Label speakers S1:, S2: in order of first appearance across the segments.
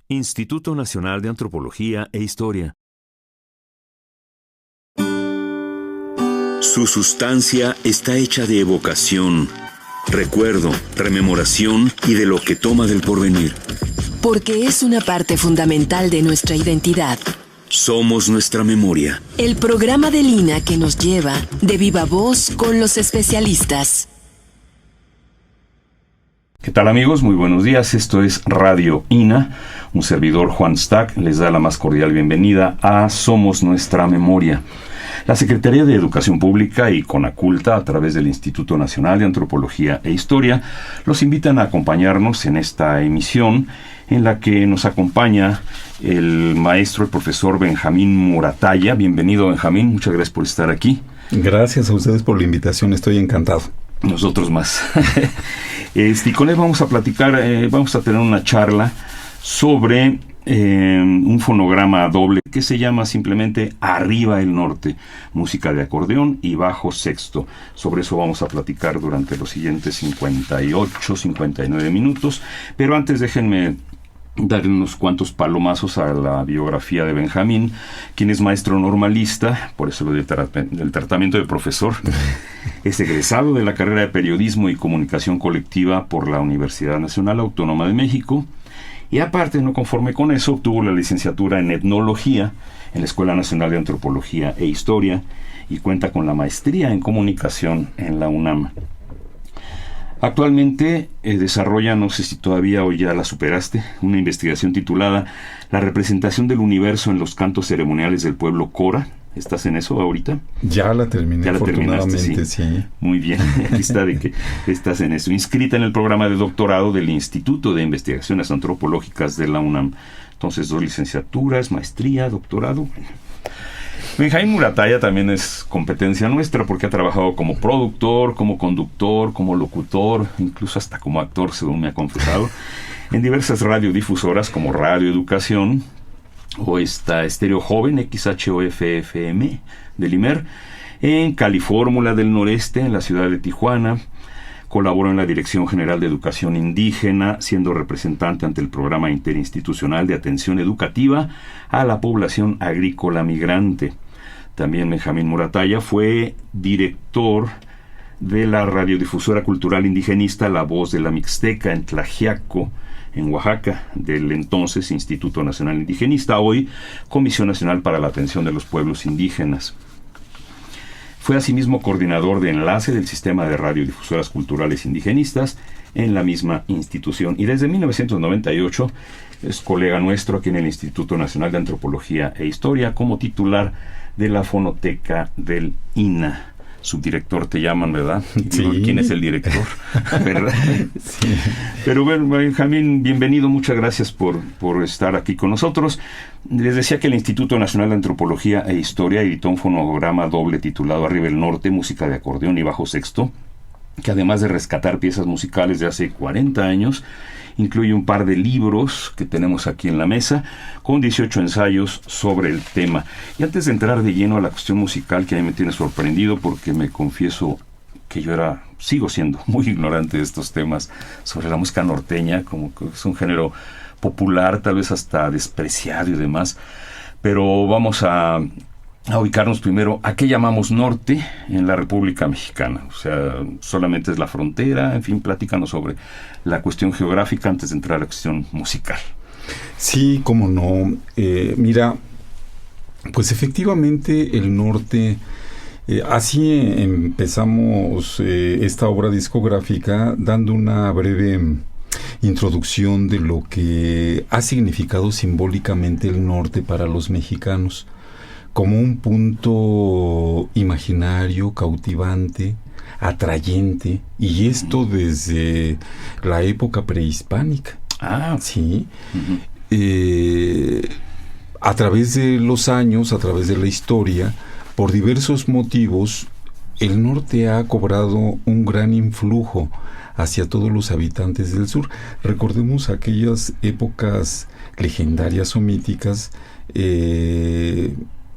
S1: Instituto Nacional de Antropología e Historia.
S2: Su sustancia está hecha de evocación, recuerdo, rememoración y de lo que toma del porvenir.
S3: Porque es una parte fundamental de nuestra identidad.
S2: Somos nuestra memoria.
S3: El programa del INA que nos lleva de viva voz con los especialistas.
S4: ¿Qué tal, amigos? Muy buenos días. Esto es Radio INA. Un servidor, Juan Stack, les da la más cordial bienvenida a Somos Nuestra Memoria. La Secretaría de Educación Pública y Conaculta, a través del Instituto Nacional de Antropología e Historia, los invitan a acompañarnos en esta emisión en la que nos acompaña el maestro, el profesor Benjamín Moratalla. Bienvenido, Benjamín. Muchas gracias por estar aquí.
S5: Gracias a ustedes por la invitación. Estoy encantado.
S4: Nosotros más. Y con él vamos a platicar, vamos a tener una charla sobre un fonograma doble que se llama simplemente Arriba el Norte, música de acordeón y bajo sexto. Sobre eso vamos a platicar durante los siguientes 58, 59 minutos. Pero antes déjenme darle unos cuantos palomazos a la biografía de Benjamín, quien es maestro normalista, por eso lo del tratamiento de profesor. Es egresado de la carrera de Periodismo y Comunicación Colectiva por la Universidad Nacional Autónoma de México. Y aparte, no conforme con eso, obtuvo la licenciatura en Etnología en la Escuela Nacional de Antropología e Historia y cuenta con la maestría en Comunicación en la UNAM. Actualmente desarrolla, no sé si todavía o ya la superaste, una investigación titulada La representación del universo en los cantos ceremoniales del pueblo Cora. ¿Estás en eso ahorita?
S5: Ya la terminé,
S4: ya la
S5: afortunadamente,
S4: terminaste,
S5: sí.
S4: Muy bien, aquí está de que estás en eso. Inscrita en el programa de doctorado del Instituto de Investigaciones Antropológicas de la UNAM. Entonces, 2 licenciaturas, maestría, doctorado. Benjamín Moratalla también es competencia nuestra porque ha trabajado como productor, como conductor, como locutor, incluso hasta como actor, según me ha confesado, en diversas radiodifusoras como Radio Educación o esta Estéreo Joven, XHOF-FM del IMER, en Califórmula del Noreste, en la ciudad de Tijuana. Colaboró en la Dirección General de Educación Indígena, siendo representante ante el Programa Interinstitucional de Atención Educativa a la Población Agrícola Migrante. También Benjamín Moratalla fue director de la radiodifusora cultural indigenista La Voz de la Mixteca en Tlaxiaco, en Oaxaca, del entonces Instituto Nacional Indigenista, hoy Comisión Nacional para la Atención de los Pueblos Indígenas. Fue asimismo coordinador de enlace del Sistema de Radiodifusoras Culturales Indigenistas en la misma institución. Y desde 1998 es colega nuestro aquí en el Instituto Nacional de Antropología e Historia como titular de la Fonoteca del INA. Subdirector te llaman, ¿verdad?
S5: Sí.
S4: ¿Quién es el director? ¿Verdad?
S5: Sí.
S4: Pero bueno, Benjamín, bienvenido, muchas gracias por estar aquí con nosotros. Les decía que el Instituto Nacional de Antropología e Historia editó un fonograma doble titulado Arriba el Norte, música de acordeón y bajo sexto, que además de rescatar piezas musicales de hace 40 años, incluye un par de libros que tenemos aquí en la mesa, con 18 ensayos sobre el tema. Y antes de entrar de lleno a la cuestión musical, que a mí me tiene sorprendido porque me confieso que sigo siendo muy ignorante de estos temas sobre la música norteña, como que es un género popular, tal vez hasta despreciado y demás, pero vamos a ubicarnos primero a qué llamamos norte en la República Mexicana. O sea, solamente es la frontera. En fin, platícanos sobre la cuestión geográfica antes de entrar a la cuestión musical.
S5: Sí, cómo no. Mira, pues efectivamente el norte, así empezamos esta obra discográfica dando una breve introducción de lo que ha significado simbólicamente el norte para los mexicanos, como un punto imaginario, cautivante, atrayente, y esto desde la época prehispánica. Sí. A través de los años, a través de la historia, por diversos motivos, el norte ha cobrado un gran influjo hacia todos los habitantes del sur. Recordemos aquellas épocas legendarias o míticas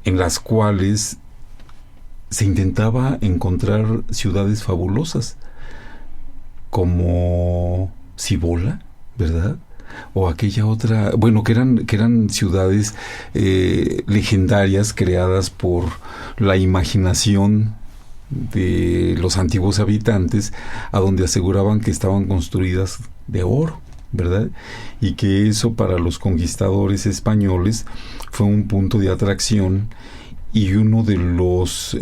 S5: en las cuales se intentaba encontrar ciudades fabulosas, como Cibola, ¿verdad? o aquella otra, bueno, que eran ciudades legendarias creadas por la imaginación de los antiguos habitantes, a donde aseguraban que estaban construidas de oro, ¿verdad? Y que eso para los conquistadores españoles fue un punto de atracción y uno de los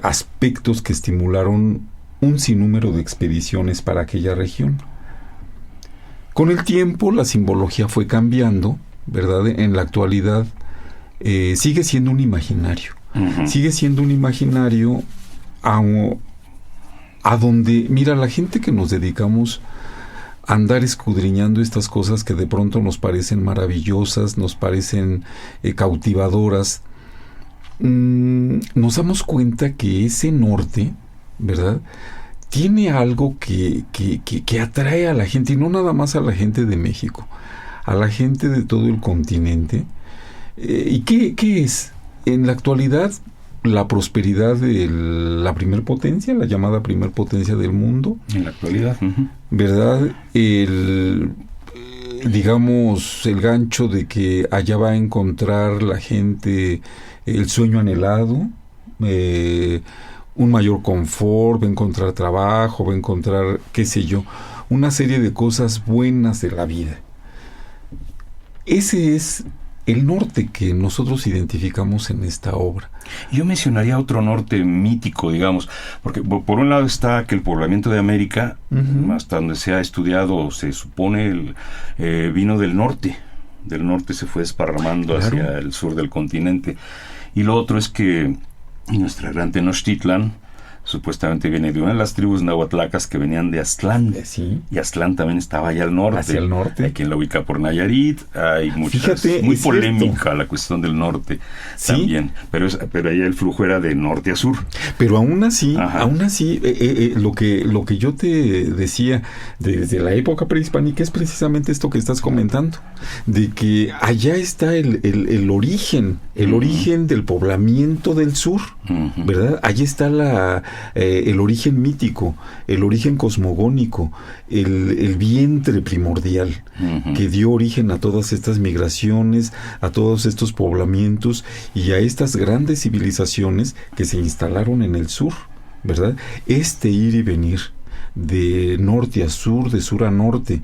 S5: aspectos que estimularon un sinnúmero de expediciones para aquella región. Con el tiempo la simbología fue cambiando, ¿verdad? En la actualidad sigue siendo un imaginario. Uh-huh. Sigue siendo un imaginario a donde, mira, la gente que nos dedicamos a andar escudriñando estas cosas que de pronto nos parecen maravillosas, nos parecen cautivadoras, nos damos cuenta que ese norte, ¿verdad?, tiene algo que atrae a la gente, y no nada más a la gente de México, a la gente de todo el continente. ¿Y qué es? En la actualidad, la prosperidad de la primer potencia, la llamada primer potencia del mundo.
S4: En la actualidad. Uh-huh.
S5: ¿Verdad? Digamos, el gancho de que allá va a encontrar la gente el sueño anhelado, un mayor confort, va a encontrar trabajo, va a encontrar, qué sé yo, una serie de cosas buenas de la vida. Ese es el norte que nosotros identificamos en esta obra.
S4: Yo mencionaría otro norte mítico, digamos, porque por un lado está que el poblamiento de América, uh-huh, hasta donde se ha estudiado, se supone, vino del norte. Del norte se fue desparramando, claro, hacia el sur del continente. Y lo otro es que nuestra gran Tenochtitlan supuestamente viene de una de las tribus nahuatlacas que venían de Aztlán.
S5: Sí.
S4: Y Aztlán también estaba allá al norte.
S5: Hacia el norte.
S4: Hay quien la ubica por Nayarit. Hay muchas. Fíjate, muy polémica cierto la cuestión del norte, ¿sí?, también. Pero allá el flujo era de norte a sur.
S5: Pero aún así, lo que yo te decía desde la época prehispánica es precisamente esto que estás comentando, de que allá está el origen, uh-huh, origen del poblamiento del sur, uh-huh, ¿verdad? Allí está el origen mítico, el origen cosmogónico, el vientre primordial, uh-huh, que dio origen a todas estas migraciones, a todos estos poblamientos y a estas grandes civilizaciones que se instalaron en el sur, ¿verdad? Este ir y venir de norte a sur, de sur a norte,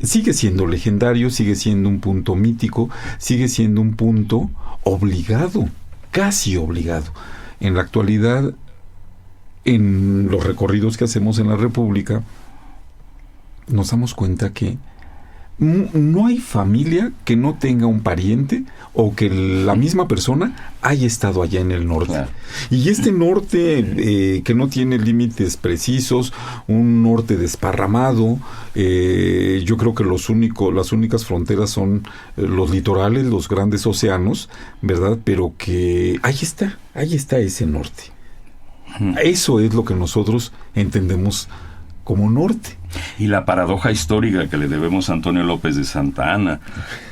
S5: sigue siendo legendario, sigue siendo un punto mítico, sigue siendo un punto obligado, casi obligado. En la actualidad, en los recorridos que hacemos en la República, nos damos cuenta que no hay familia que no tenga un pariente o que la misma persona haya estado allá en el norte. Claro. Y este norte que no tiene límites precisos, un norte desparramado, yo creo que las únicas fronteras son los litorales, los grandes océanos, ¿verdad? Pero que ahí está ese norte. Eso es lo que nosotros entendemos como norte.
S4: Y la paradoja histórica que le debemos a Antonio López de Santa Anna,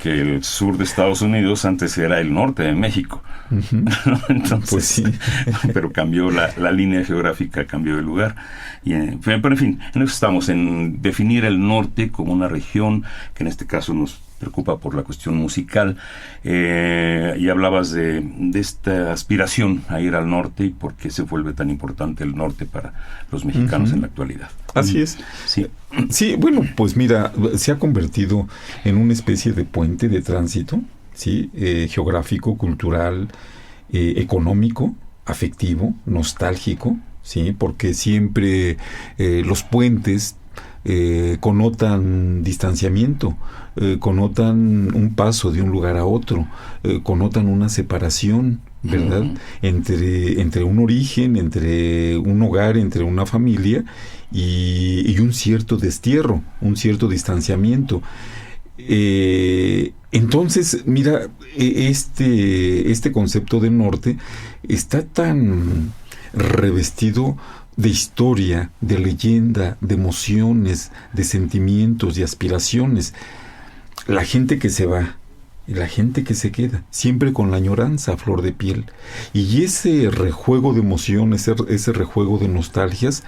S4: que el sur de Estados Unidos antes era el norte de México. Uh-huh. Entonces,
S5: pues sí.
S4: Pero cambió la línea geográfica, cambió de lugar. Pero en fin, en eso estamos, en definir el norte como una región que en este caso nos preocupa por la cuestión musical, y hablabas de esta aspiración a ir al norte y por qué se vuelve tan importante el norte para los mexicanos, uh-huh, en la actualidad.
S5: Así es.
S4: Sí.
S5: Sí, bueno, pues mira, se ha convertido en una especie de puente de tránsito, ¿sí? Geográfico, cultural, económico, afectivo, nostálgico, ¿sí? Porque siempre los puentes connotan distanciamiento, connotan un paso de un lugar a otro, connotan una separación, ¿verdad? Uh-huh. Entre un origen, entre un hogar, entre una familia y un cierto destierro, un cierto distanciamiento. Entonces, mira, este concepto de norte está tan revestido de historia, de leyenda, de emociones, de sentimientos, de aspiraciones. La gente que se va y la gente que se queda, siempre con la añoranza a flor de piel. Y ese rejuego de emociones, ese rejuego de nostalgias,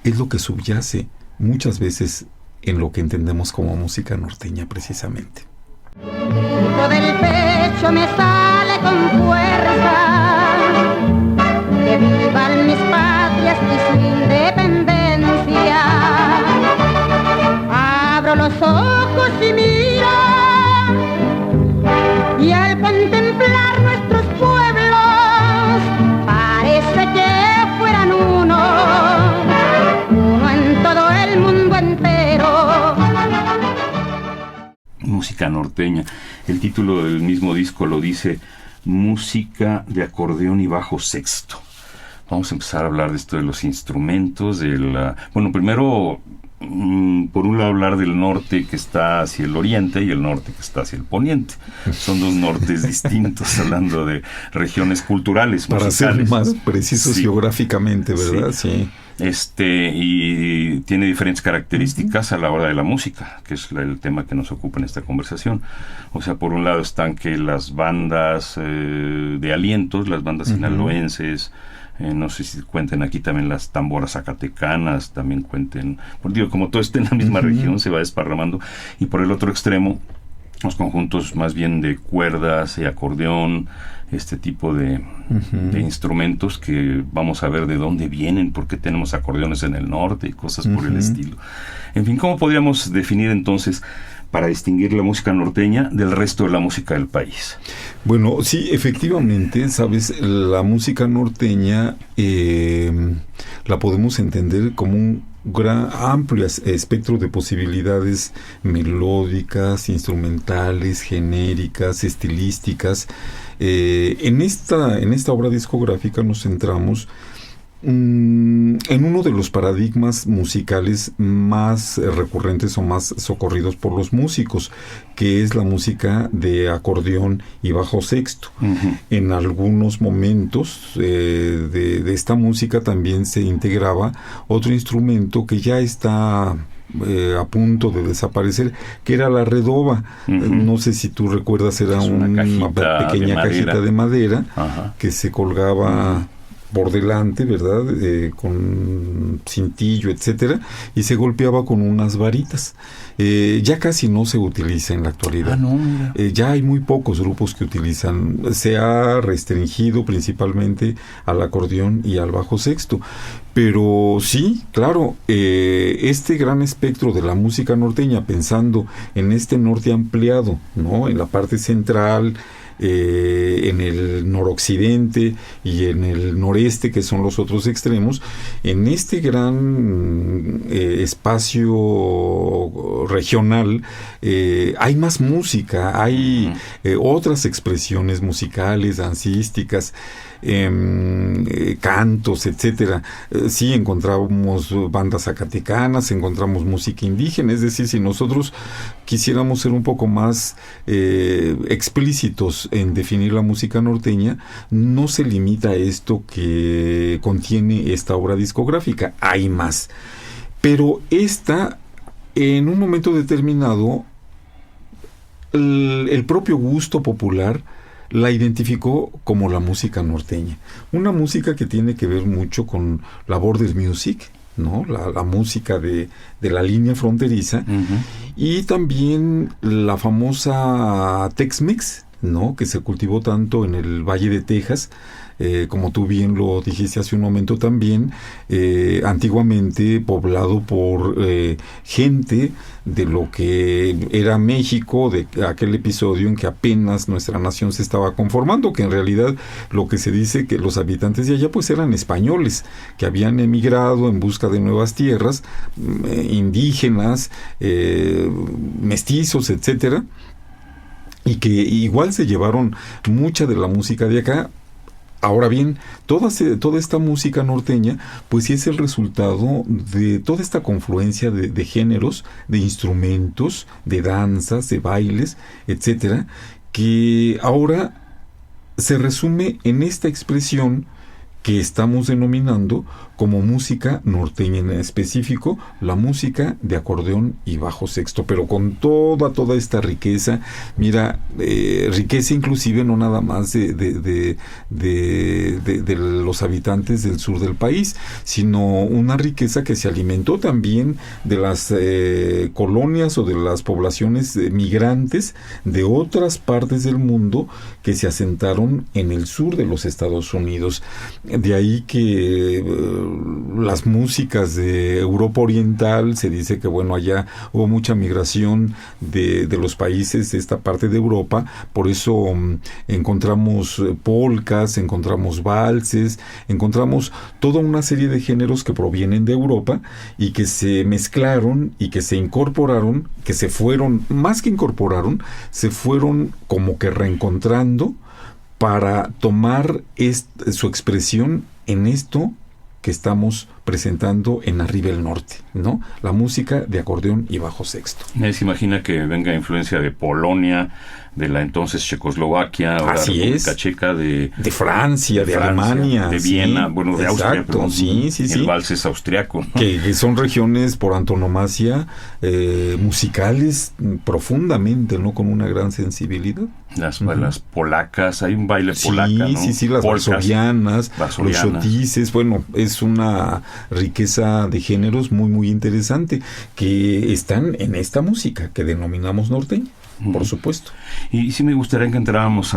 S5: es lo que subyace muchas veces en lo que entendemos como música norteña precisamente.
S6: Dentro del pecho me sale con fuerza que vivan mis patrias y su independencia. Abro los ojos y miro, y al contemplar nuestros pueblos parece que fueran uno en todo el mundo entero.
S4: Música norteña. El título del mismo disco lo dice: música de acordeón y bajo sexto. Vamos a empezar a hablar de esto de los instrumentos, bueno, primero, por un lado hablar del norte que está hacia el oriente y el norte que está hacia el poniente. Son dos nortes distintos, hablando de regiones culturales,
S5: para
S4: musicales.
S5: ser más precisos geográficamente, ¿verdad? Sí.
S4: Y tiene diferentes características a la hora de la música, que es el tema que nos ocupa en esta conversación. O sea, por un lado están que las bandas de alientos, las bandas sinaloenses, no sé si cuenten aquí también las tamboras zacatecanas, también cuenten, digo, como todo está en la misma región, se va desparramando. Y por el otro extremo, los conjuntos más bien de cuerdas y acordeón, este tipo de instrumentos que vamos a ver de dónde vienen, por qué tenemos acordeones en el norte y cosas por el estilo. En fin, ¿cómo podríamos definir entonces, para distinguir la música norteña del resto de la música del país?
S5: Bueno, sí, efectivamente, sabes, la música norteña la podemos entender como un gran amplio espectro de posibilidades melódicas, instrumentales, genéricas, estilísticas. En esta obra discográfica nos centramos en uno de los paradigmas musicales más recurrentes o más socorridos por los músicos, que es la música de acordeón y bajo sexto. En algunos momentos de esta música también se integraba otro instrumento que ya está a punto de desaparecer, que era la redoba. No sé si tú recuerdas, era una pequeña cajita de madera que se colgaba por delante, ¿verdad? Con cintillo, etcétera, y se golpeaba con unas varitas. Ya casi no se utiliza en la actualidad. Ya hay muy pocos grupos que utilizan. Se ha restringido principalmente al acordeón y al bajo sexto. Pero sí, claro, este gran espectro de la música norteña, pensando en este norte ampliado, ¿no? En la parte central, en el noroccidente y en el noreste, que son los otros extremos, en este gran espacio regional hay más música, hay otras expresiones musicales, dancísticas, cantos, etcétera. Sí encontramos bandas zacatecanas, encontramos música indígena. Es decir, si nosotros quisiéramos ser un poco más explícitos en definir la música norteña, no se limita a esto que contiene esta obra discográfica, hay más. Pero esta, en un momento determinado, el propio gusto popular la identificó como la música norteña. Una música que tiene que ver mucho con la border music, ¿no? La música de la línea fronteriza, y también la famosa Tex-Mex, ¿no? Que se cultivó tanto en el Valle de Texas, como tú bien lo dijiste hace un momento también, antiguamente poblado por gente de lo que era México, de aquel episodio en que apenas nuestra nación se estaba conformando, que en realidad lo que se dice que los habitantes de allá pues eran españoles, que habían emigrado en busca de nuevas tierras, indígenas, mestizos, etcétera, y que igual se llevaron mucha de la música de acá. Ahora bien, toda esta música norteña, pues sí es el resultado de toda esta confluencia de géneros, de instrumentos, de danzas, de bailes, etcétera, que ahora se resume en esta expresión que estamos denominando como música norteña, en específico la música de acordeón y bajo sexto, pero con toda esta riqueza. Mira, riqueza inclusive no nada más de los habitantes del sur del país, sino una riqueza que se alimentó también de las colonias o de las poblaciones migrantes de otras partes del mundo que se asentaron en el sur de los Estados Unidos. De ahí que las músicas de Europa Oriental, se dice que bueno, allá hubo mucha migración de los países de esta parte de Europa, por eso encontramos polcas, encontramos valses, encontramos toda una serie de géneros que provienen de Europa y que se mezclaron y que se incorporaron, que se fueron, más que incorporaron, se fueron como que reencontrando para tomar su expresión en esto que estamos presentando en Arriba el Norte, ¿no? La música de acordeón y bajo sexto.
S4: Nadie se imagina que venga influencia de Polonia, de la entonces Checoslovaquia, o la República Checa, de
S5: Francia, de Alemania,
S4: de Viena, bueno, de Austria,
S5: exacto, sí.
S4: El vals es austriaco, ¿no?
S5: Que son regiones por antonomasia musicales profundamente, ¿no? Con una gran sensibilidad.
S4: Las polacas, hay un baile polaca, ¿no?
S5: Sí, las varsovianas, los chotices, bueno, es una riqueza de géneros muy interesante que están en esta música que denominamos norteña, por supuesto.
S4: Y sí me gustaría que entráramos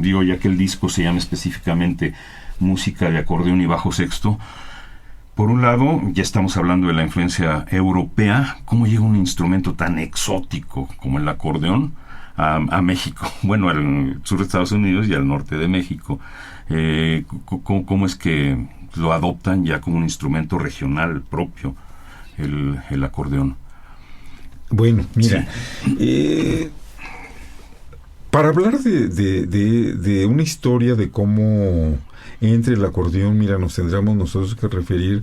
S4: digo, ya que el disco se llama específicamente música de acordeón y bajo sexto. Por un lado, ya estamos hablando de la influencia europea. ¿Cómo llega un instrumento tan exótico como el acordeón a México? Bueno, al sur de Estados Unidos y al norte de México. ¿Cómo es que lo adoptan ya como un instrumento regional propio, el acordeón?
S5: Bueno, mira, para hablar de una historia de cómo entre el acordeón, mira, nos tendríamos nosotros que referir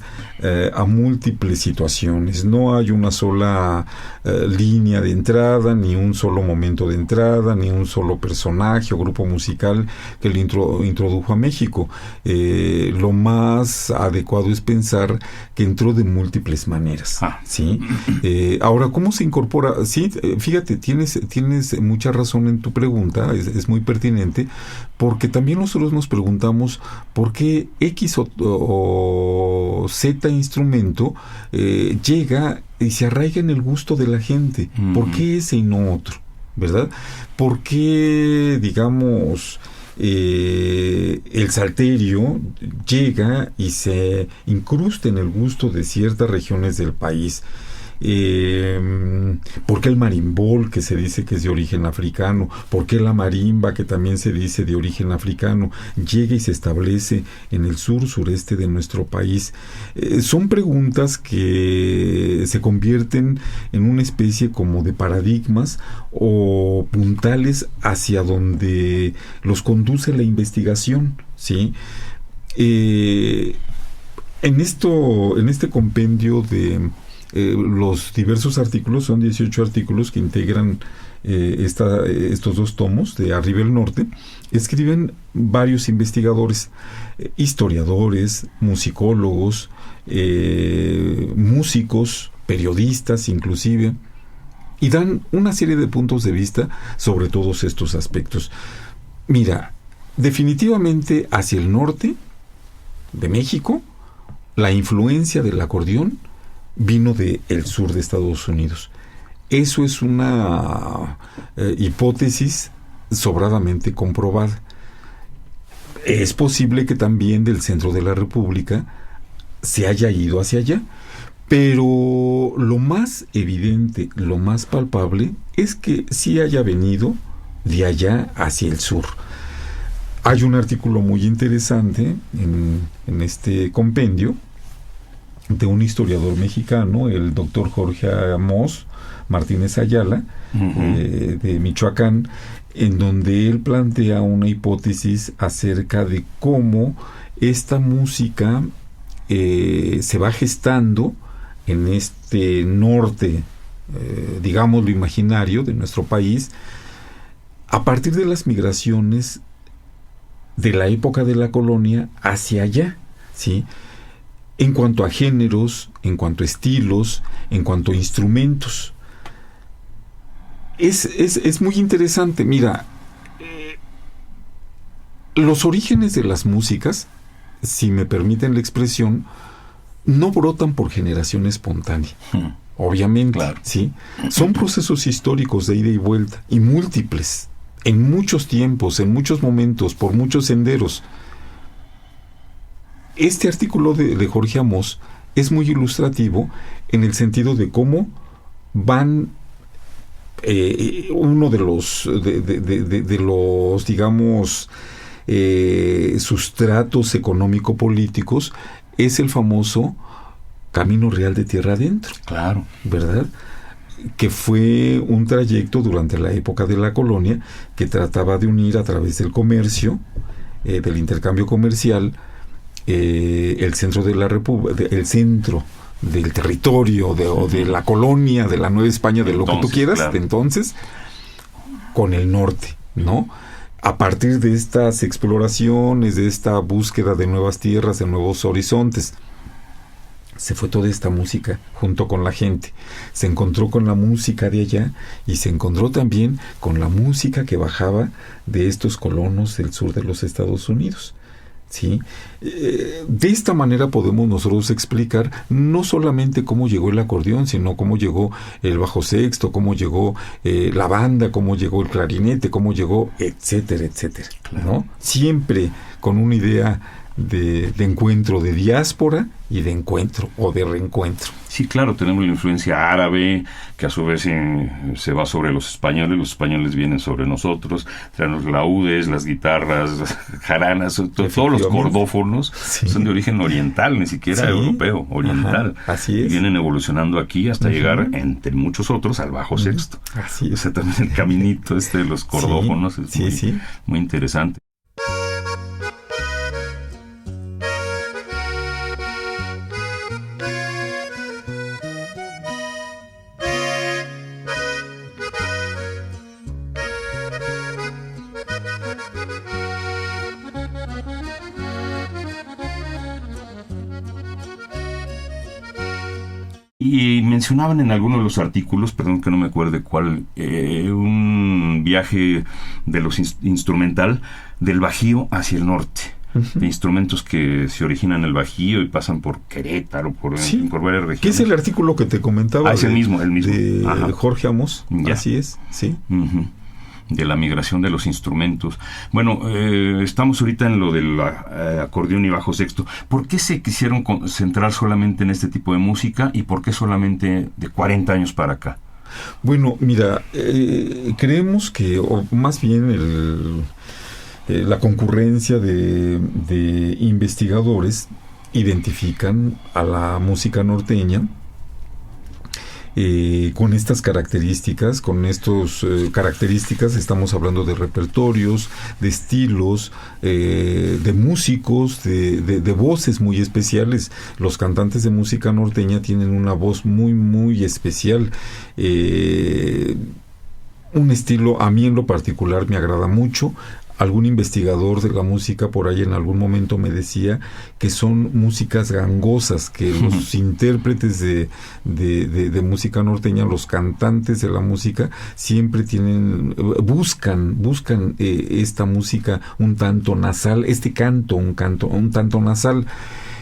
S5: a múltiples situaciones. No hay una sola línea de entrada, ni un solo momento de entrada, ni un solo personaje o grupo musical que lo introdujo a México. Lo más adecuado es pensar que entró de múltiples maneras. ¿Sí? Ahora, ¿cómo se incorpora? Sí, fíjate, tienes mucha razón en tu pregunta, es muy pertinente, porque también nosotros nos preguntamos por qué X o Z instrumento llega y se arraiga en el gusto de la gente. ¿Por qué ese y no otro? ¿Verdad? ¿Por qué, digamos, el salterio llega y se incrusta en el gusto de ciertas regiones del país? ¿Por qué el marimbol, que se dice que es de origen africano? ¿Por qué la marimba, que también se dice de origen africano, llega y se establece en el sureste de nuestro país? Son preguntas que se convierten en una especie como de paradigmas o puntales hacia donde los conduce la investigación, ¿sí? En este compendio de los diversos artículos, son 18 artículos que integran estos dos tomos de Arriba el Norte, escriben varios investigadores, historiadores, musicólogos, músicos, periodistas inclusive, y dan una serie de puntos de vista sobre todos estos aspectos. Mira, definitivamente hacia el norte de México, la influencia del acordeón vino del sur de Estados Unidos. Eso es una hipótesis sobradamente comprobada. Es posible que también del centro de la República se haya ido hacia allá, pero lo más evidente, lo más palpable, es que sí haya venido de allá hacia el sur. Hay un artículo muy interesante en este compendio de un historiador mexicano, el doctor Jorge Amos Martínez Ayala, de Michoacán, en donde él plantea una hipótesis acerca de cómo esta música se va gestando en este norte, digamos lo imaginario de nuestro país, a partir de las migraciones de la época de la colonia hacia allá, ¿sí? En cuanto a géneros, en cuanto a estilos, en cuanto a instrumentos. Es muy interesante. Mira, los orígenes de las músicas, si me permiten la expresión, no brotan por generación espontánea. Obviamente,
S4: claro.
S5: ¿sí? Son procesos históricos de ida y vuelta, y múltiples, en muchos tiempos, en muchos momentos, por muchos senderos. Este artículo de Jorge Amós es muy ilustrativo en el sentido de cómo van uno de los digamos, sustratos económico-políticos es el famoso Camino Real de Tierra Adentro.
S4: Claro.
S5: ¿Verdad? Que fue un trayecto durante la época de la colonia que trataba de unir a través del comercio, del intercambio comercial, el centro de la el centro del territorio o de la colonia, de la Nueva España, de lo que tú quieras, claro, de entonces, con el norte, ¿no? A partir de estas exploraciones, de esta búsqueda de nuevas tierras, de nuevos horizontes, se fue toda esta música junto con la gente. Se encontró con la música de allá y se encontró también con la música que bajaba de estos colonos del sur de los Estados Unidos. ¿Sí? De esta manera podemos nosotros explicar no solamente cómo llegó el acordeón, sino cómo llegó el bajo sexto, cómo llegó la banda, cómo llegó el clarinete, cómo llegó, etcétera, etcétera, claro, ¿no? Siempre con una idea de encuentro, de diáspora y de encuentro o de reencuentro.
S4: Sí, claro, tenemos la influencia árabe, que a su vez se va sobre los españoles vienen sobre nosotros, traen los laúdes, las guitarras, las jaranas, todos los cordófonos, sí, son de origen oriental, ni siquiera europeo, oriental.
S5: Ajá, así es.
S4: Y vienen evolucionando aquí hasta llegar, entre muchos otros, al bajo sexto.
S5: Así es.
S4: O sea, también el caminito de los cordófonos es muy interesante. Y mencionaban en alguno de los artículos, perdón que no me acuerdo cuál, un viaje de los instrumental del Bajío hacia el norte, de instrumentos que se originan en el Bajío y pasan por Querétaro, por varias regiones.
S5: ¿Qué es el artículo que te comentaba?
S4: Es el mismo.
S5: De Jorge Amós.
S4: Ya.
S5: Así es, sí.
S4: De la migración de los instrumentos. Bueno, estamos ahorita en lo del acordeón y bajo sexto. ¿Por qué se quisieron concentrar solamente en este tipo de música y por qué solamente de 40 años para acá?
S5: Bueno, mira, creemos que, o más bien la concurrencia de investigadores identifican a la música norteña con estas características, estamos hablando de repertorios, de estilos, de músicos, de voces muy especiales. Los cantantes de música norteña tienen una voz muy, muy especial. Un estilo, a mí en lo particular, me agrada mucho. Algún investigador de la música por ahí en algún momento me decía que son músicas gangosas, que los intérpretes de música norteña, los cantantes de la música, siempre buscan esta música un tanto nasal, un tanto nasal.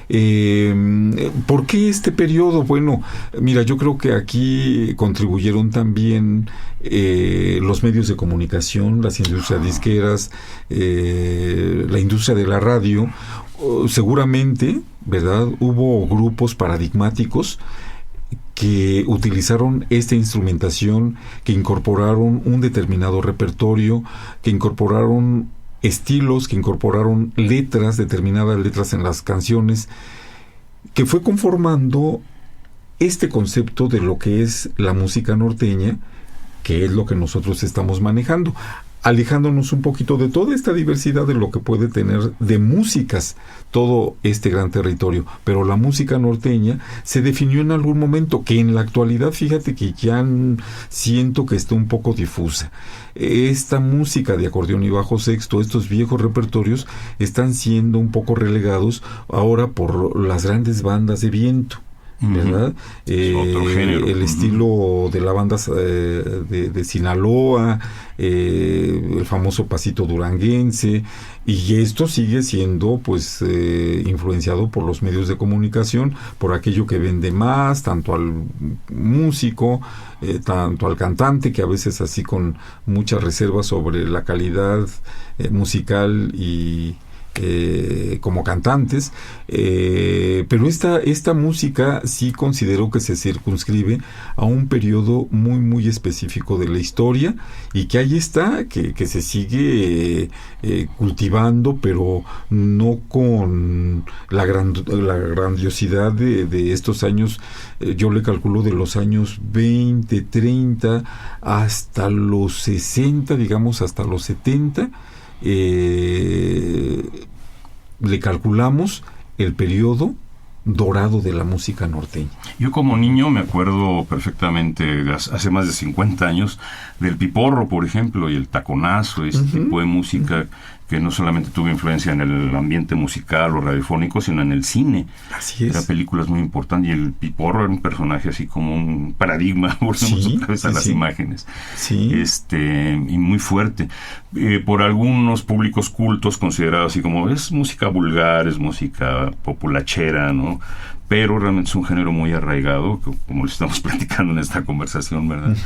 S5: ¿Por qué este periodo? Bueno, mira, yo creo que aquí contribuyeron también los medios de comunicación, las industrias disqueras, la industria de la radio. Seguramente, ¿verdad? Hubo grupos paradigmáticos que utilizaron esta instrumentación, que incorporaron un determinado repertorio, que incorporaron estilos, que incorporaron determinadas letras en las canciones, que fue conformando este concepto de lo que es la música norteña, que es lo que nosotros estamos manejando. alejándonos un poquito de toda esta diversidad de lo que puede tener de músicas todo este gran territorio. Pero la música norteña se definió en algún momento, que en la actualidad, fíjate que ya siento que está un poco difusa. Esta música de acordeón y bajo sexto, estos viejos repertorios, están siendo un poco relegados ahora por las grandes bandas de viento, ¿verdad?
S4: Otro género.
S5: El estilo de la banda de Sinaloa, el famoso pasito duranguense, y esto sigue siendo pues influenciado por los medios de comunicación, por aquello que vende más, tanto al músico, tanto al cantante, que a veces así con muchas reservas sobre la calidad musical y como cantantes, pero esta música sí considero que se circunscribe a un periodo muy muy específico de la historia, y que ahí está, que se sigue cultivando, pero no con la grandiosidad de estos años. Yo le calculo de los años 20, 30 hasta los 60, digamos hasta los 70. Le calculamos el periodo dorado de la música norteña.
S4: Yo como niño me acuerdo perfectamente, hace más de 50 años, del piporro, por ejemplo, y el taconazo, tipo de música que no solamente tuvo influencia en el ambiente musical o radiofónico, sino en el cine.
S5: Así es.
S4: Eran películas muy importantes, y el piporro era un personaje así como un paradigma, volvemos otra vez a las imágenes.
S5: Sí.
S4: Y muy fuerte. Por algunos públicos cultos considerado así como es música vulgar, es música populachera, ¿no? Pero realmente es un género muy arraigado, como lo estamos platicando en esta conversación, ¿verdad?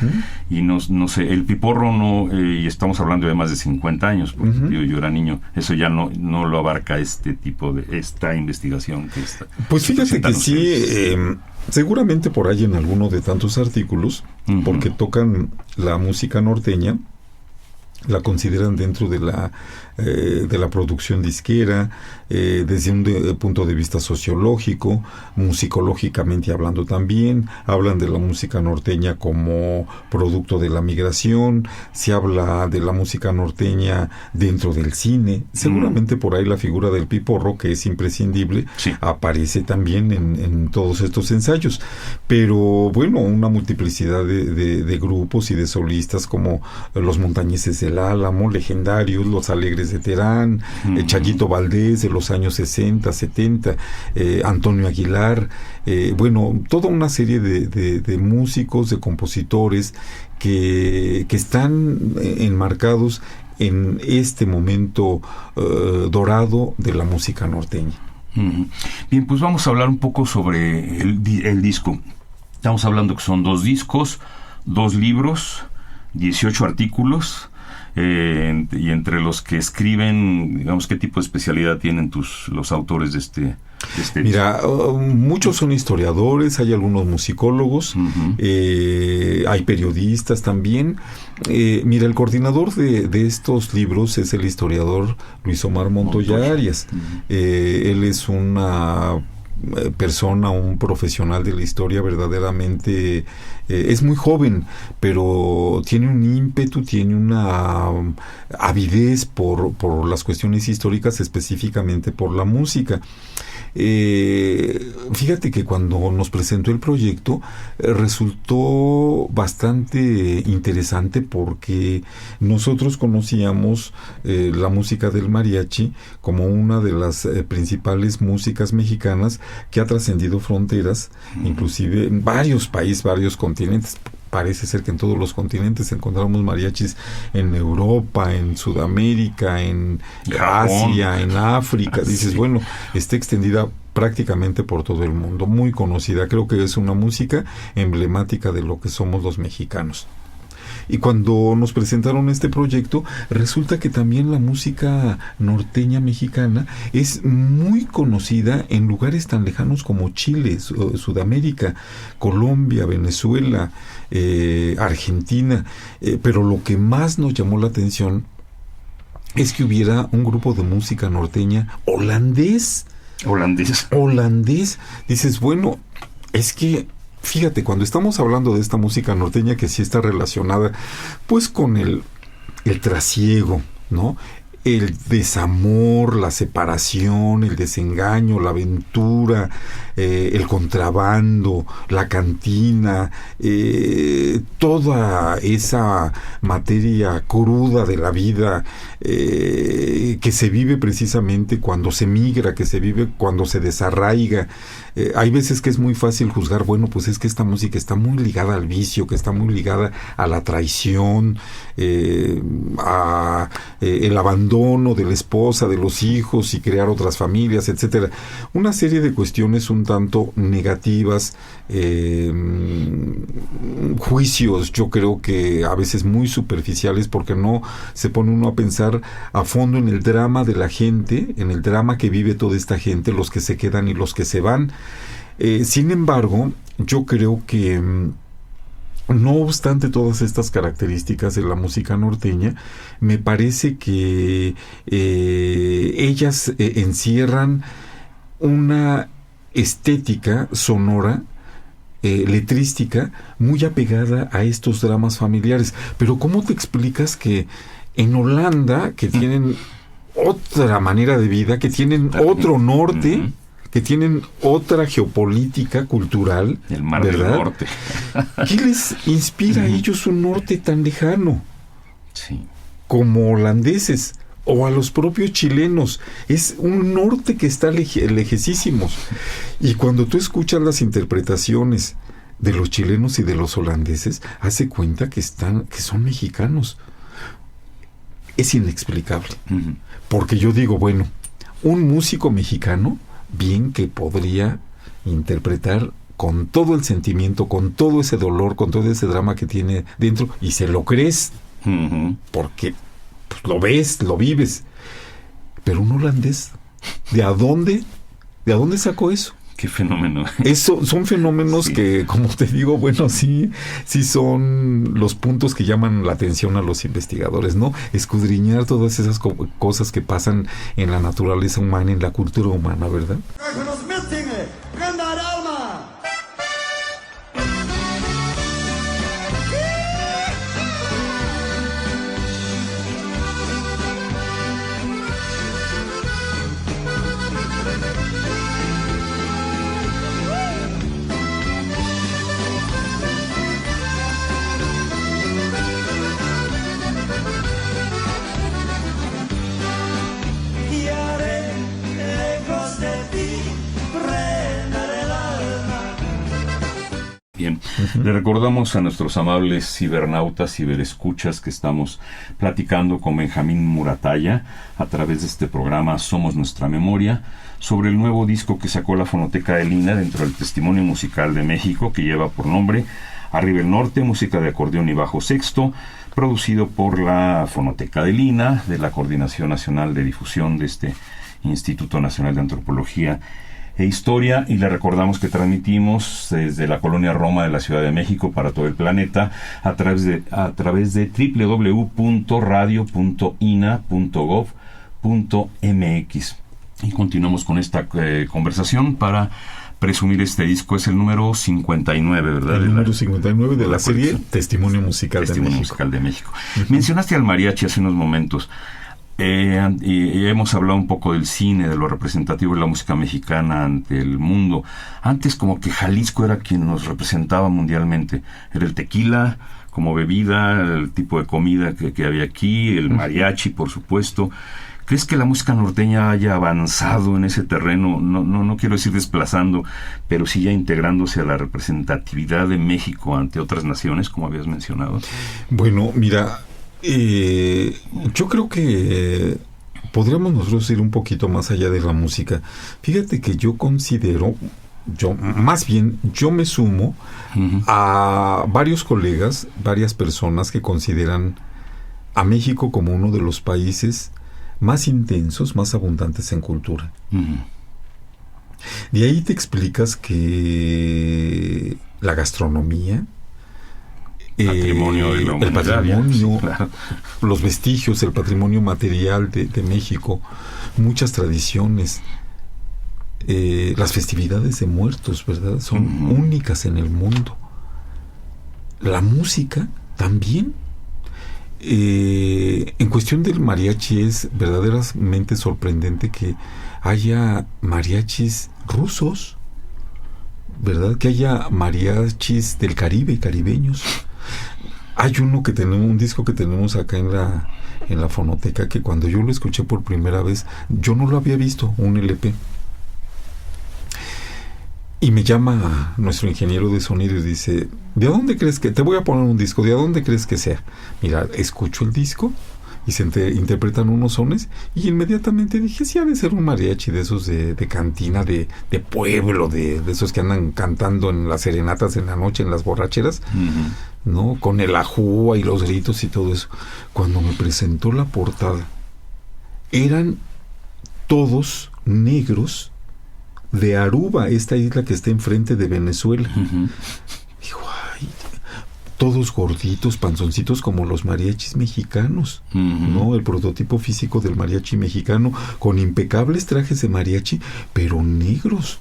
S4: Y no sé, el piporro no, y estamos hablando de más de 50 años, porque yo era niño, eso ya no lo abarca esta investigación que está.
S5: Pues fíjate que sí, seguramente por ahí en alguno de tantos artículos, porque tocan la música norteña, la consideran dentro de la producción disquera, desde un punto de vista sociológico, musicológicamente hablando también. Hablan de la música norteña como producto de la migración, se habla de la música norteña dentro del cine. Seguramente por ahí la figura del piporro, que es imprescindible, aparece también en todos estos ensayos. Pero bueno, una multiplicidad de grupos y de solistas, como los Montañeses del Álamo, legendarios, los Alegres de Terán, Chayito Valdés de los años 60, 70, Antonio Aguilar, bueno, toda una serie de músicos, de compositores que están enmarcados en este momento dorado de la música norteña.
S4: Bien, pues vamos a hablar un poco sobre el disco. Estamos hablando que son 2 discos, 2 libros, 18 artículos, y entre los que escriben, digamos, ¿qué tipo de especialidad tienen los autores de este
S5: Mira, muchos son historiadores, hay algunos musicólogos, hay periodistas también. Mira, el coordinador de estos libros es el historiador Luis Omar Montoya Arias. Él es una persona, un profesional de la historia verdaderamente, es muy joven, pero tiene un ímpetu, tiene una avidez por las cuestiones históricas, específicamente por la música. Fíjate que cuando nos presentó el proyecto resultó bastante interesante, porque nosotros conocíamos la música del mariachi como una de las principales músicas mexicanas que ha trascendido fronteras, inclusive en varios países, varios continentes. Parece ser que en todos los continentes encontramos mariachis, en Europa, en Sudamérica, en Asia, en África. Dices, bueno, está extendida prácticamente por todo el mundo, muy conocida. Creo que es una música emblemática de lo que somos los mexicanos. Y cuando nos presentaron este proyecto, resulta que también la música norteña mexicana es muy conocida en lugares tan lejanos como Chile, Sudamérica, Colombia, Venezuela, Argentina. Pero lo que más nos llamó la atención es que hubiera un grupo de música norteña holandés. Dices, bueno, es que fíjate, cuando estamos hablando de esta música norteña, que sí está relacionada pues con el el trasiego, ¿no? El desamor, la separación, el desengaño, la aventura, el contrabando, la cantina, toda esa materia cruda de la vida que se vive precisamente cuando se migra, que se vive cuando se desarraiga. Hay veces que es muy fácil juzgar, bueno, pues es que esta música está muy ligada al vicio, que está muy ligada a la traición, a el abandono de la esposa, de los hijos y crear otras familias, etcétera. Una serie de cuestiones un tanto negativas, juicios, yo creo que a veces muy superficiales, porque no se pone uno a pensar a fondo en el drama de la gente, en el drama que vive toda esta gente, los que se quedan y los que se van. Sin embargo, yo creo que no obstante todas estas características de la música norteña, me parece que ellas encierran una estética sonora, letrística, muy apegada a estos dramas familiares. Pero ¿cómo te explicas que en Holanda, que tienen otra manera de vida, que tienen otro norte, que tienen otra geopolítica cultural,
S4: el mar
S5: ¿verdad?
S4: del norte,
S5: ¿qué les inspira a ellos un norte tan lejano?
S4: Sí.
S5: Como holandeses o a los propios chilenos? Es un norte que está lejesísimos. Y cuando tú escuchas las interpretaciones de los chilenos y de los holandeses, hace cuenta que son mexicanos. Es inexplicable. Porque yo digo, bueno, un músico mexicano bien que podría interpretar con todo el sentimiento, con todo ese dolor, con todo ese drama que tiene dentro, y se lo crees, porque pues, lo ves, lo vives. Pero un holandés, ¿de dónde sacó eso?
S4: Qué fenómeno.
S5: Eso son fenómenos que, como te digo, bueno, sí son los puntos que llaman la atención a los investigadores, ¿no? Escudriñar todas esas cosas que pasan en la naturaleza humana, en la cultura humana, ¿verdad?
S4: Bien, le recordamos a nuestros amables cibernautas, ciberescuchas, que estamos platicando con Benjamín Muratalla a través de este programa Somos Nuestra Memoria, sobre el nuevo disco que sacó la Fonoteca de Lina dentro del Testimonio Musical de México, que lleva por nombre Arriba el Norte, música de acordeón y bajo sexto, producido por la Fonoteca de Lina, de la Coordinación Nacional de Difusión de este Instituto Nacional de Antropología e Historia, y le recordamos que transmitimos desde la colonia Roma de la Ciudad de México para todo el planeta a través de www.radio.ina.gov.mx. Y continuamos con esta conversación para presumir este disco. Es el número 59, ¿verdad?
S5: El número 59 de la serie Testimonio Musical
S4: de México. Mencionaste al mariachi hace unos momentos. Y hemos hablado un poco del cine, de lo representativo de la música mexicana ante el mundo. Antes como que Jalisco era quien nos representaba mundialmente. Era el tequila como bebida, el tipo de comida que había aquí, el mariachi, por supuesto. ¿Crees que la música norteña haya avanzado en ese terreno? No quiero decir desplazando, pero sí ya integrándose a la representatividad de México ante otras naciones, como habías mencionado.
S5: Bueno, mira, yo creo que podríamos nosotros ir un poquito más allá de la música. Fíjate que yo considero, yo me sumo a varios colegas, varias personas que consideran a México como uno de los países más intensos, más abundantes en cultura. De ahí te explicas que la gastronomía,
S4: patrimonio de la
S5: el patrimonio,
S4: sí, claro,
S5: los vestigios, el patrimonio material de México, muchas tradiciones, las festividades de muertos, ¿verdad? Son únicas en el mundo. La música también. En cuestión del mariachi es verdaderamente sorprendente que haya mariachis rusos, ¿verdad? Que haya mariachis del Caribe, caribeños. Hay un disco que tenemos acá en la fonoteca, que cuando yo lo escuché por primera vez, yo no lo había visto, un LP. Y me llama nuestro ingeniero de sonido y dice, ¿de dónde crees que? Te voy a poner un disco, ¿de dónde crees que sea? Mira, escucho el disco y se interpretan unos sones y inmediatamente dije, sí, ha de ser un mariachi de esos de cantina, de pueblo, de esos que andan cantando en las serenatas en la noche, en las borracheras, ¿no? Con el ajúa y los gritos y todo eso. Cuando me presentó la portada, eran todos negros de Aruba, esta isla que está enfrente de Venezuela. Digo, ay, todos gorditos, panzoncitos como los mariachis mexicanos, ¿no? El prototipo físico del mariachi mexicano, con impecables trajes de mariachi, pero negros.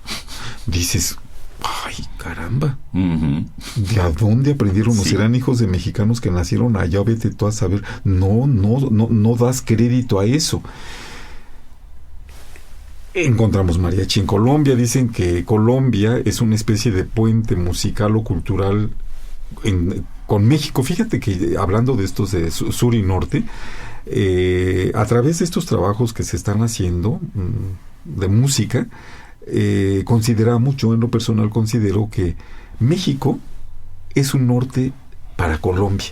S5: Dices, ay, caramba, ¿de a dónde aprendieron? ¿O serán hijos de mexicanos que nacieron allá? Vete tú a saber. No das crédito a eso. Encontramos mariachi en Colombia. Dicen que Colombia es una especie de puente musical o cultural con México. Fíjate que hablando de estos de sur y norte, a través de estos trabajos que se están haciendo de música, yo en lo personal considero que México es un norte para Colombia,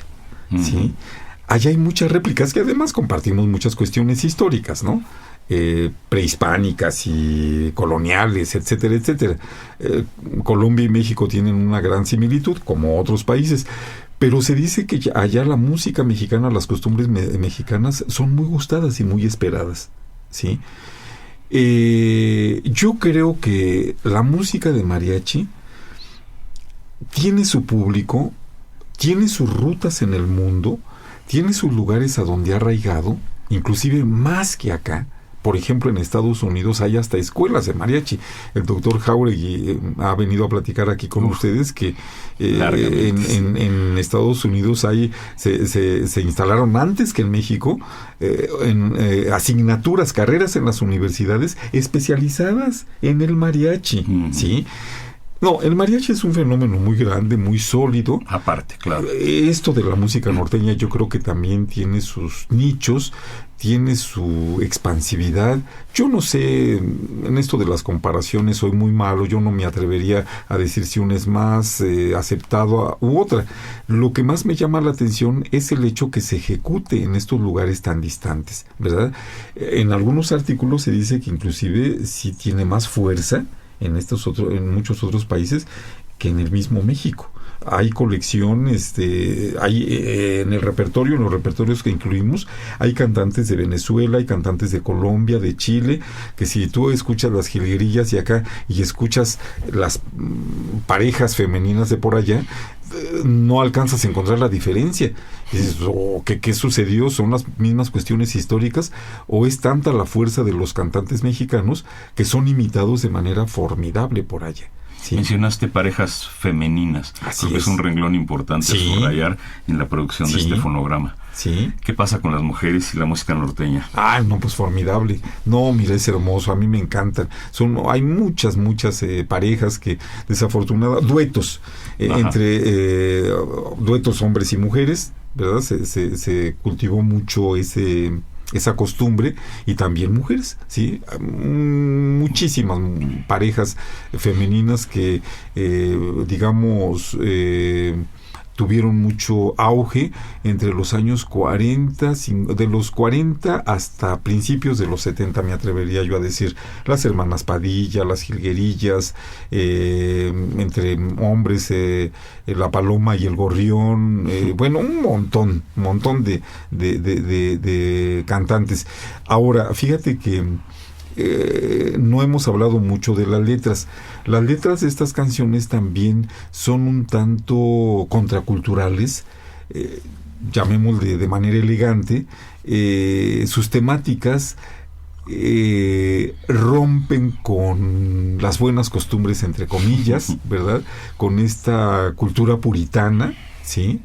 S5: ¿sí? Allá hay muchas réplicas que además compartimos muchas cuestiones históricas, ¿no? Prehispánicas y coloniales, etcétera, etcétera. Colombia y México tienen una gran similitud, como otros países, pero se dice que allá la música mexicana, las costumbres mexicanas son muy gustadas y muy esperadas, ¿sí? Yo creo que la música de mariachi tiene su público, tiene sus rutas en el mundo, tiene sus lugares a donde ha arraigado, inclusive más que acá. Por ejemplo, en Estados Unidos hay hasta escuelas de mariachi. El doctor Jauregui ha venido a platicar aquí con ustedes que en Estados Unidos se instalaron antes que en México asignaturas, carreras en las universidades especializadas en el mariachi, ¿sí? No, el mariachi es un fenómeno muy grande, muy sólido.
S4: Aparte, claro.
S5: Esto de la música norteña yo creo que también tiene sus nichos, tiene su expansividad. Yo no sé, en esto de las comparaciones soy muy malo, yo no me atrevería a decir si una es más aceptada u otra. Lo que más me llama la atención es el hecho que se ejecute en estos lugares tan distantes, ¿verdad? En algunos artículos se dice que inclusive sí tiene más fuerza en muchos otros países que en el mismo México. Hay colecciones, en los repertorios que incluimos, hay cantantes de Venezuela, hay cantantes de Colombia, de Chile, que si tú escuchas las jilguerillas de acá y escuchas las parejas femeninas de por allá, no alcanzas a encontrar la diferencia. Dices, ¿qué sucedió? ¿Son las mismas cuestiones históricas? ¿O es tanta la fuerza de los cantantes mexicanos que son imitados de manera formidable por allá? ¿Sí?
S4: Mencionaste parejas femeninas. Creo que es un renglón importante a subrayar en la producción de este fonograma.
S5: Sí.
S4: ¿Qué pasa con las mujeres y la música norteña?
S5: No, pues formidable. No, mira, es hermoso, a mí me encantan. Hay muchas parejas que desafortunadamente, duetos, entre duetos hombres y mujeres, ¿verdad? Se cultivó mucho esa costumbre, y también mujeres, ¿sí? Muchísimas parejas femeninas que tuvieron mucho auge entre los años 40, de los 40 hasta principios de los 70, me atrevería yo a decir. Las hermanas Padilla, las jilguerillas, entre hombres, la Paloma y el Gorrión, bueno, un montón de cantantes. Ahora, fíjate que no hemos hablado mucho de las letras. Las letras de estas canciones también son un tanto contraculturales, llamémosle de manera elegante. Sus temáticas rompen con las buenas costumbres, entre comillas, ¿verdad? Con esta cultura puritana, ¿sí?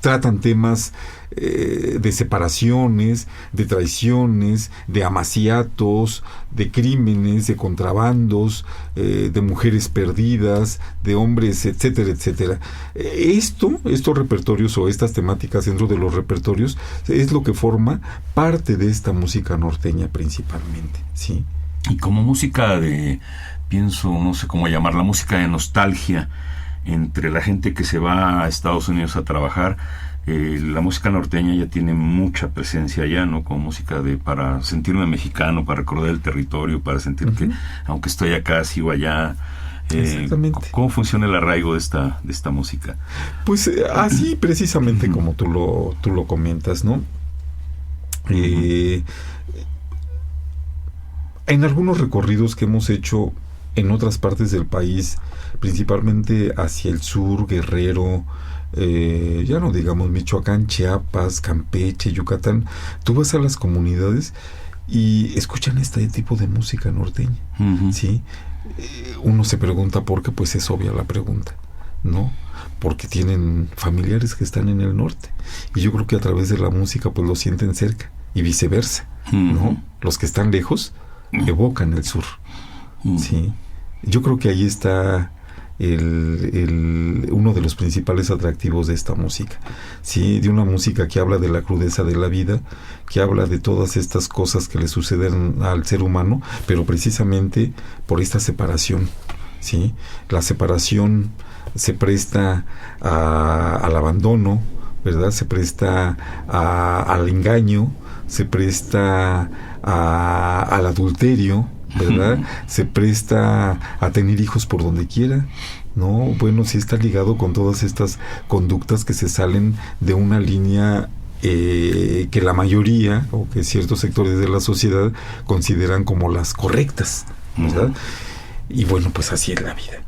S5: tratan temas de separaciones, de traiciones, de amaciatos, de crímenes, de contrabandos, de mujeres perdidas, de hombres, etcétera, etcétera. Estos repertorios o estas temáticas dentro de los repertorios es lo que forma parte de esta música norteña principalmente, ¿sí?
S4: Y como música pienso, no sé cómo llamarla, música de nostalgia entre la gente que se va a Estados Unidos a trabajar, la música norteña ya tiene mucha presencia allá, ¿no? Como música para sentirme mexicano, para recordar el territorio, para sentir que aunque estoy acá, sigo allá.
S5: Exactamente.
S4: ¿Cómo funciona el arraigo de esta música?
S5: Pues así precisamente como tú lo comentas, ¿no? En algunos recorridos que hemos hecho en otras partes del país, principalmente hacia el sur, Guerrero, ya no digamos Michoacán, Chiapas, Campeche, Yucatán, tú vas a las comunidades y escuchan este tipo de música norteña, ¿sí? Uno se pregunta por qué, pues es obvia la pregunta, ¿no? Porque tienen familiares que están en el norte y yo creo que a través de la música pues lo sienten cerca y viceversa, ¿no? Los que están lejos evocan el sur, ¿sí? Yo creo que ahí está uno de los principales atractivos de esta música, ¿sí? De una música que habla de la crudeza de la vida, que habla de todas estas cosas que le suceden al ser humano, pero precisamente por esta separación, ¿sí? La separación se presta al abandono, ¿verdad? Se presta al engaño, se presta al adulterio, ¿verdad? Se presta a tener hijos por donde quiera, ¿no? Bueno, sí está ligado con todas estas conductas que se salen de una línea que la mayoría o que ciertos sectores de la sociedad consideran como las correctas, ¿verdad? Y bueno, pues así es la vida.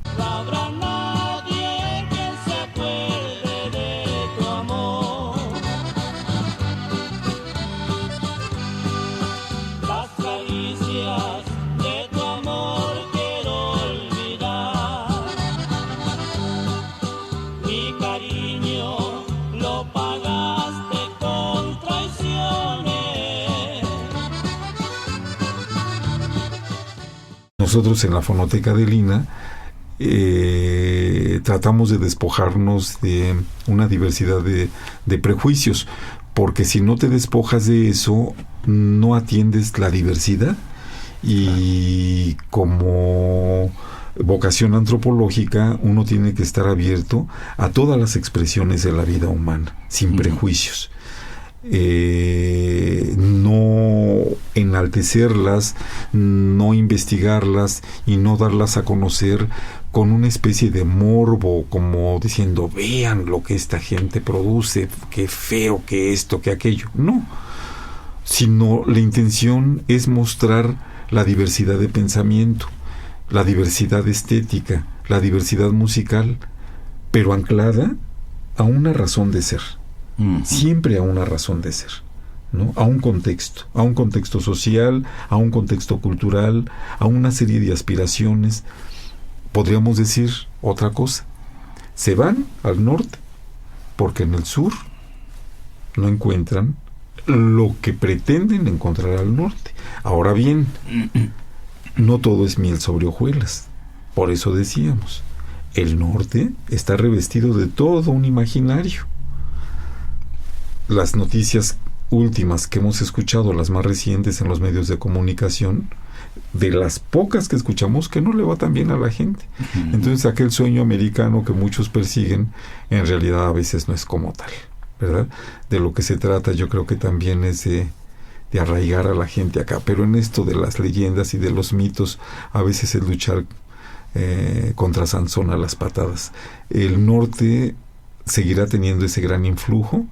S5: Nosotros en la Fonoteca de Lina tratamos de despojarnos de una diversidad de prejuicios, porque si no te despojas de eso, no atiendes la diversidad, y como vocación antropológica uno tiene que estar abierto a todas las expresiones de la vida humana, sin prejuicios. No enaltecerlas, no investigarlas y no darlas a conocer con una especie de morbo, como diciendo, vean lo que esta gente produce, qué feo, que esto, que aquello. No, sino la intención es mostrar la diversidad de pensamiento, la diversidad estética, la diversidad musical, pero anclada a una razón de ser. Siempre a una razón de ser, ¿no? A un contexto social, a un contexto cultural, a una serie de aspiraciones. Podríamos decir otra cosa: se van al norte porque en el sur no encuentran lo que pretenden encontrar al norte. Ahora bien, no todo es miel sobre hojuelas. Por eso decíamos, el norte está revestido de todo un imaginario. Las noticias últimas que hemos escuchado, las más recientes en los medios de comunicación, de las pocas que escuchamos, que no le va tan bien a la gente. Entonces aquel sueño americano que muchos persiguen, en realidad a veces no es como tal, ¿verdad? De lo que se trata, yo creo que también es de arraigar a la gente acá. Pero en esto de las leyendas y de los mitos, a veces es luchar contra Sansón a las patadas. El norte seguirá teniendo ese gran influjo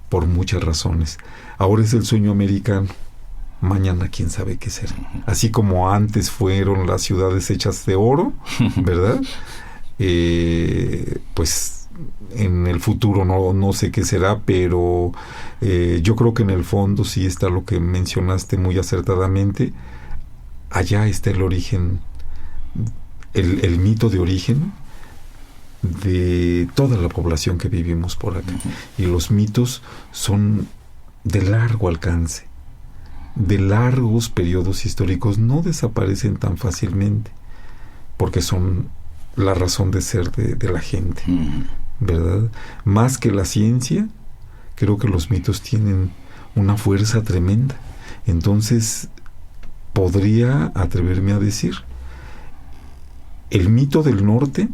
S5: por muchas razones. Ahora es el sueño americano, mañana quién sabe qué será. Así como antes fueron las ciudades hechas de oro, ¿verdad? Pues en el futuro no sé qué será, pero yo creo que en el fondo sí está lo que mencionaste muy acertadamente. Allá está el origen, el mito de origen de toda la población que vivimos por acá. Y los mitos son de largo alcance, de largos periodos históricos, no desaparecen tan fácilmente, porque son la razón de ser de la gente, ¿verdad? Más que la ciencia, creo que los mitos tienen una fuerza tremenda. Entonces, podría atreverme a decir, el mito del norte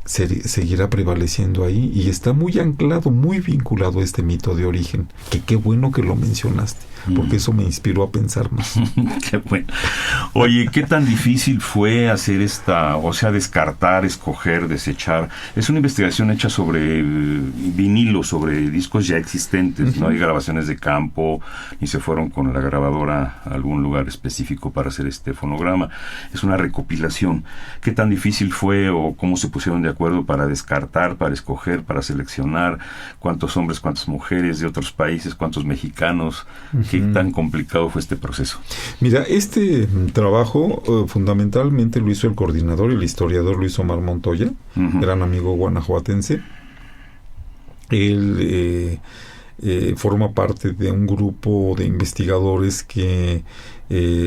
S5: seguirá prevaleciendo ahí y está muy anclado, muy vinculado a este mito de origen, que qué bueno que lo mencionaste, porque eso me inspiró a pensar más.
S4: Qué bueno. Oye, ¿qué tan difícil fue hacer descartar, escoger, desechar? Es una investigación hecha sobre vinilo, sobre discos ya existentes, no hay grabaciones de campo, ni se fueron con la grabadora a algún lugar específico para hacer este fonograma. Es una recopilación. ¿Qué tan difícil fue o cómo se pusieron de acuerdo para descartar, para escoger, para seleccionar? ¿Cuántos hombres, cuántas mujeres de otros países, cuántos mexicanos? ¿Qué tan complicado fue este proceso?
S5: Mira, este trabajo fundamentalmente lo hizo el coordinador, el historiador Luis Omar Montoya, gran amigo guanajuatense. Él forma parte de un grupo de investigadores que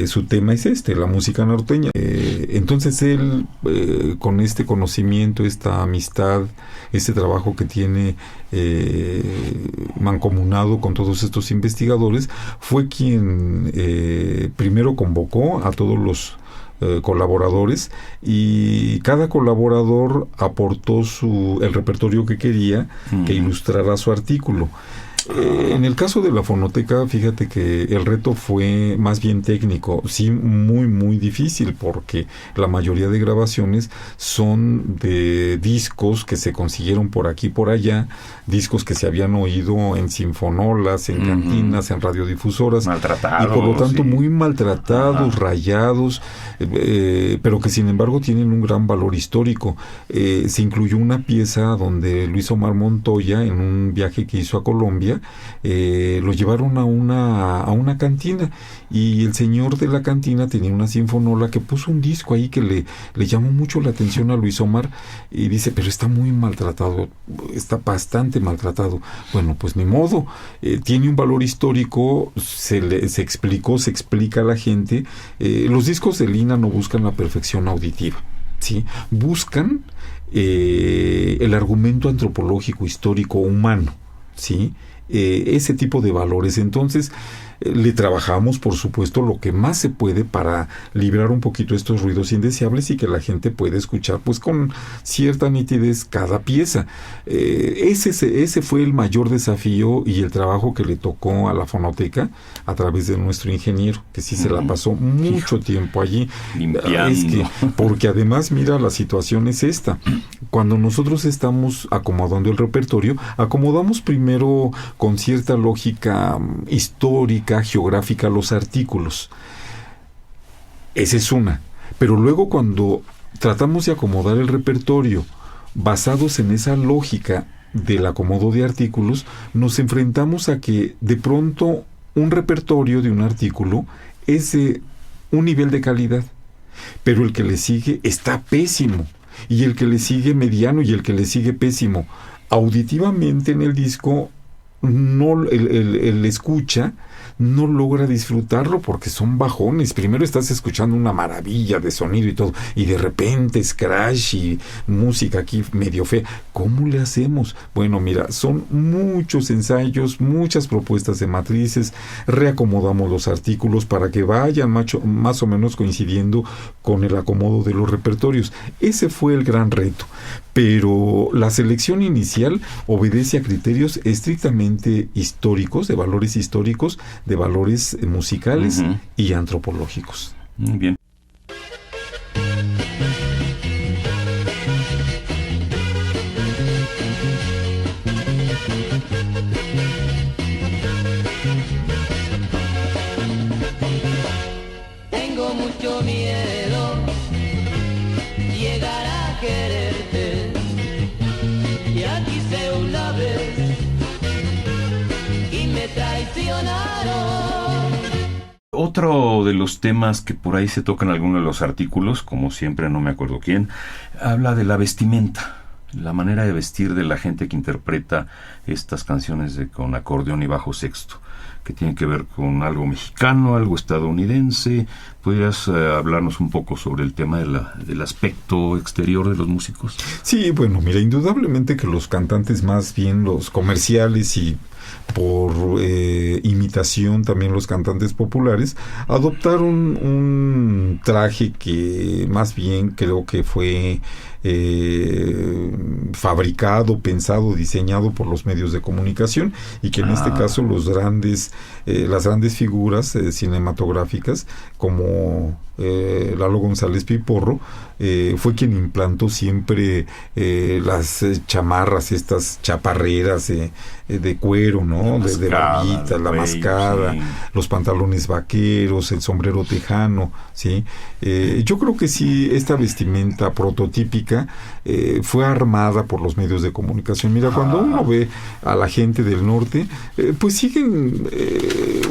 S5: su tema es la música norteña. Entonces él, con este conocimiento, esta amistad, este trabajo que tiene mancomunado con todos estos investigadores, fue quien primero convocó a todos los colaboradores, y cada colaborador aportó el repertorio que quería que ilustrara su artículo. En el caso de la fonoteca, fíjate que el reto fue más bien técnico, sí, muy muy difícil, porque la mayoría de grabaciones son de discos que se consiguieron por aquí por allá, discos que se habían oído en sinfonolas, en cantinas, en radiodifusoras,
S4: maltratados,
S5: y por lo tanto muy maltratados, rayados, pero que sin embargo tienen un gran valor histórico. Se incluyó una pieza donde Luis Omar Montoya, en un viaje que hizo a Colombia, lo llevaron a una cantina, y el señor de la cantina tenía una sinfonola que puso un disco ahí que le llamó mucho la atención a Luis Omar, y dice, pero está muy maltratado, está bastante maltratado. Bueno, pues ni modo, tiene un valor histórico, se explica a la gente. Los discos de Lina no buscan la perfección auditiva, ¿sí? Buscan el argumento antropológico, histórico, humano, ¿sí? Ese tipo de valores. Entonces le trabajamos, por supuesto, lo que más se puede para librar un poquito estos ruidos indeseables y que la gente pueda escuchar pues con cierta nitidez cada pieza. Ese fue el mayor desafío y el trabajo que le tocó a la fonoteca a través de nuestro ingeniero, que sí se la pasó mucho tiempo allí limpiando. Porque además, mira, la situación es esta: cuando nosotros estamos acomodando el repertorio, acomodamos primero con cierta lógica histórica, geográfica, los artículos. Esa es una. Pero luego, cuando tratamos de acomodar el repertorio basados en esa lógica del acomodo de artículos, nos enfrentamos a que de pronto un repertorio de un artículo es de un nivel de calidad, pero el que le sigue está pésimo, y el que le sigue mediano, y el que le sigue pésimo. Auditivamente en el disco, no, el escucha no logra disfrutarlo porque son bajones. Primero estás escuchando una maravilla de sonido y todo, y de repente scratch y música aquí medio fea. ¿Cómo le hacemos? Bueno, mira, son muchos ensayos, muchas propuestas de matrices, reacomodamos los artículos para que vayan más o menos coincidiendo con el acomodo de los repertorios. Ese fue el gran reto. Pero la selección inicial obedece a criterios estrictamente históricos, de valores históricos, de valores musicales y antropológicos.
S4: Muy bien.
S7: Tengo mucho miedo llegar a quererte, ya quise una vez y me traicionaron.
S4: Otro de los temas que por ahí se tocan en algunos de los artículos, como siempre, no me acuerdo quién, habla de la vestimenta. la manera de vestir de la gente que interpreta estas canciones con acordeón y bajo sexto, que tienen que ver con algo mexicano, algo estadounidense. ¿Podrías hablarnos un poco sobre el tema del aspecto exterior de los músicos?
S5: Sí, bueno, mira, indudablemente que los cantantes, más bien los comerciales y por imitación también los cantantes populares, adoptaron un traje que más bien creo que fue fabricado, pensado, diseñado por los medios de comunicación, y que en este caso las grandes figuras cinematográficas como Lalo González Piporro fue quien implantó siempre las chamarras, estas chaparreras de cuero, ¿no? De barbita, la mascada, sí, los pantalones vaqueros, el sombrero tejano, ¿sí? Yo creo que sí, esta vestimenta prototípica fue armada por los medios de comunicación. Mira, cuando uno ve a la gente del norte, pues siguen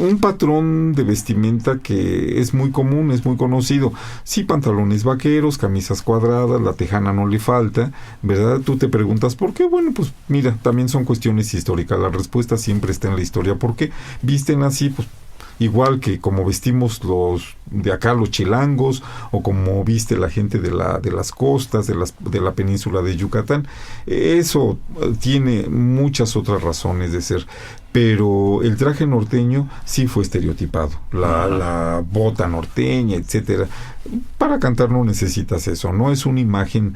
S5: un patrón de vestimenta que es muy común, es muy conocido. Sí, pantalones vaqueros, camisas cuadradas, la tejana no le falta, ¿verdad? Tú te preguntas ¿por qué? Bueno, pues mira, también son cuestiones históricas. La respuesta siempre está en la historia. ¿Por qué visten así? Pues igual que como vestimos los de acá, los chilangos, o como viste la gente de las costas, de la península de Yucatán. Eso tiene muchas otras razones de ser, pero el traje norteño sí fue estereotipado, la bota norteña, etcétera. Para cantar no necesitas eso, no es una imagen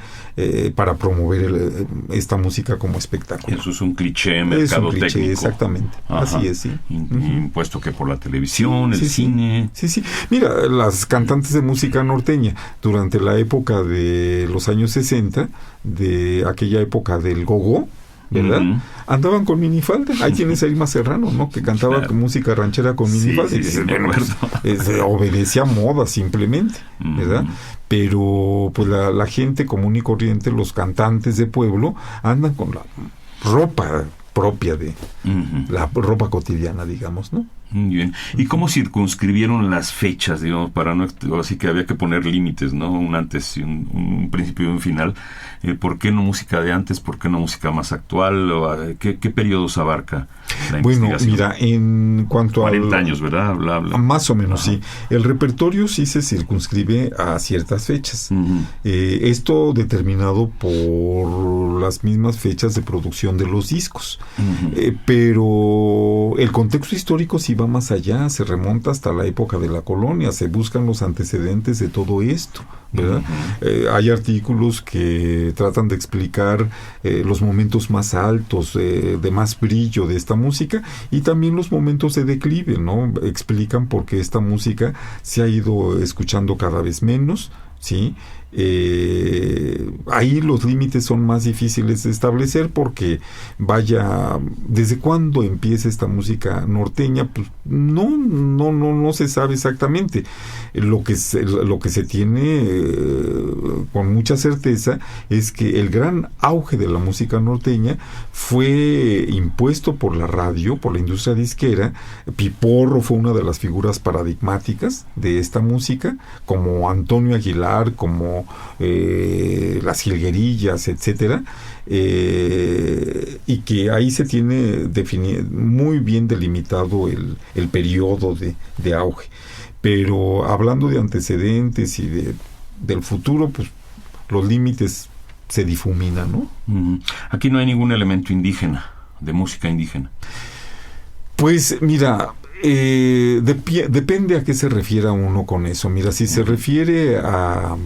S5: para promover esta música como espectáculo.
S4: Eso es un cliché mercadotécnico. Es un cliché,
S5: exactamente. Así es, sí.
S4: Impuesto que por la televisión, el cine.
S5: Sí. Mira, las cantantes de música norteña durante la época de los años 60, de aquella época del go-go, ¿verdad? Andaban con minifalda. Ahí tienes a Irma Serrano, ¿no? Que cantaba música ranchera con minifalda.
S4: Sí, bueno,
S5: pues, obedecía moda simplemente, ¿verdad? Pero pues la gente común y corriente, los cantantes de pueblo, andan con la ropa propia de la ropa cotidiana, digamos, ¿no?
S4: Muy bien. ¿Y cómo circunscribieron las fechas, digamos, para no, así que había que poner límites, ¿no? Un antes y un principio y un final. ¿Por qué no música de antes? ¿Por qué no música más actual? ¿Qué periodos abarca la investigación?
S5: Bueno, mira, en cuanto a
S4: 40 años, ¿verdad?
S5: Más o menos, sí. El repertorio sí se circunscribe a ciertas fechas. Esto determinado por las mismas fechas de producción de los discos. Pero el contexto histórico sí va más allá, se remonta hasta la época de la colonia, se buscan los antecedentes de todo esto, ¿verdad? Hay artículos que tratan de explicar los momentos más altos, de más brillo de esta música, y también los momentos de declive, ¿no? Explican por qué esta música se ha ido escuchando cada vez menos, ¿sí? Ahí los límites son más difíciles de establecer porque desde cuándo empieza esta música norteña, pues no se sabe exactamente. Lo que se tiene con mucha certeza es que el gran auge de la música norteña fue impuesto por la radio, por la industria disquera. Piporro fue una de las figuras paradigmáticas de esta música, como Antonio Aguilar, como las Jilguerillas, etcétera, y que ahí se tiene muy bien delimitado el periodo de auge. Pero hablando de antecedentes y del futuro, pues los límites se difuminan, ¿no?
S4: Aquí no hay ningún elemento indígena, de música indígena.
S5: Pues mira, depende a qué se refiera uno con eso. Mira, si se refiere a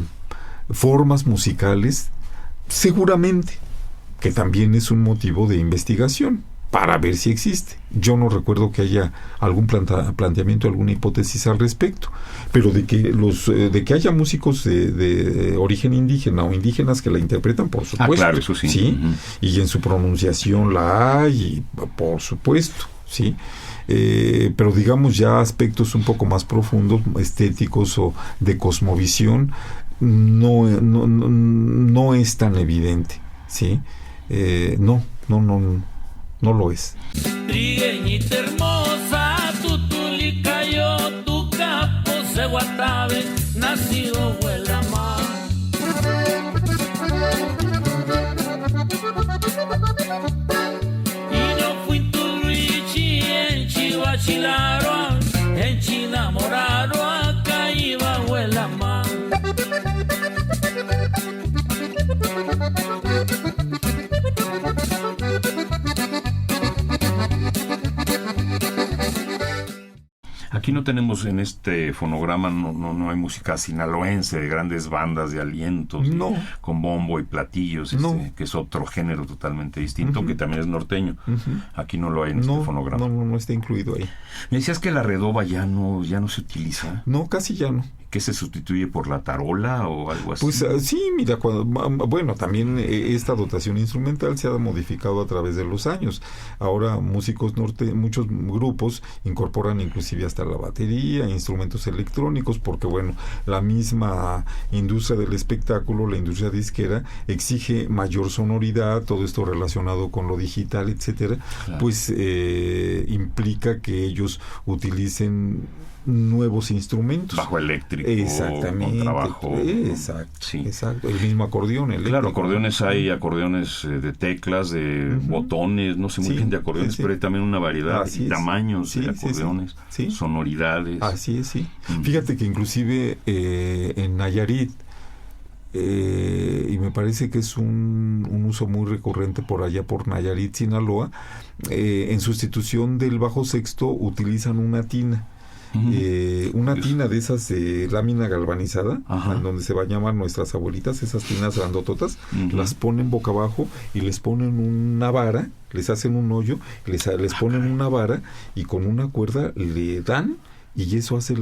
S5: formas musicales, seguramente que también es un motivo de investigación para ver si existe. Yo no recuerdo que haya algún planteamiento, alguna hipótesis al respecto, pero de que haya músicos de origen indígena o indígenas que la interpretan, por supuesto.
S4: Claro, eso sí.
S5: ¿Sí? Y en su pronunciación la hay, por supuesto, sí. Pero digamos ya aspectos un poco más profundos, estéticos o de cosmovisión, no es tan evidente, ¿sí? No lo es.
S7: Trigueñita hermosa, tu tulicayo, tu capo se guatabe, nacido huele a mar.
S4: Aquí no tenemos en este fonograma, no hay música sinaloense de grandes bandas de alientos,
S5: No.
S4: con bombo y platillos,
S5: No.
S4: que es otro género totalmente distinto,
S5: Ujú.
S4: que también es norteño.
S5: Ujú.
S4: Aquí no lo hay en este fonograma.
S5: No está incluido ahí.
S4: Me decías que la redoba ya no se utiliza,
S5: No, casi ya no.
S4: que se sustituye por la tarola o algo así.
S5: Pues sí, mira, bueno, también esta dotación instrumental se ha modificado a través de los años. Ahora muchos grupos incorporan inclusive hasta la batería, instrumentos electrónicos, porque bueno, la misma industria del espectáculo, la industria disquera, exige mayor sonoridad, todo esto relacionado con lo digital, etcétera,
S4: Claro.
S5: pues implica que ellos utilicen nuevos instrumentos.
S4: Bajo eléctrico,
S5: Exactamente.
S4: contrabajo.
S5: Exacto.
S4: Sí.
S5: Exacto. El mismo acordeón eléctrico.
S4: Claro, hay acordeones de teclas, de
S5: Ujú.
S4: botones, no sé muy
S5: Sí,
S4: bien de acordeones,
S5: sí.
S4: pero hay también una variedad,
S5: Así
S4: y
S5: es.
S4: tamaños
S5: Sí,
S4: de
S5: sí, sí.
S4: acordeones,
S5: Sí.
S4: sonoridades.
S5: Así es, sí.
S4: Ujú.
S5: Fíjate que inclusive en Nayarit, y me parece que es un uso muy recurrente por allá por Nayarit, Sinaloa, en sustitución del bajo sexto utilizan una tina. Una tina de esas de lámina galvanizada,
S4: Ajá.
S5: en donde se bañaban nuestras abuelitas, esas tinas grandototas,
S4: Ujú.
S5: las ponen boca abajo y les ponen una vara, les hacen un hoyo, les ponen una vara y con una cuerda le dan, y eso hace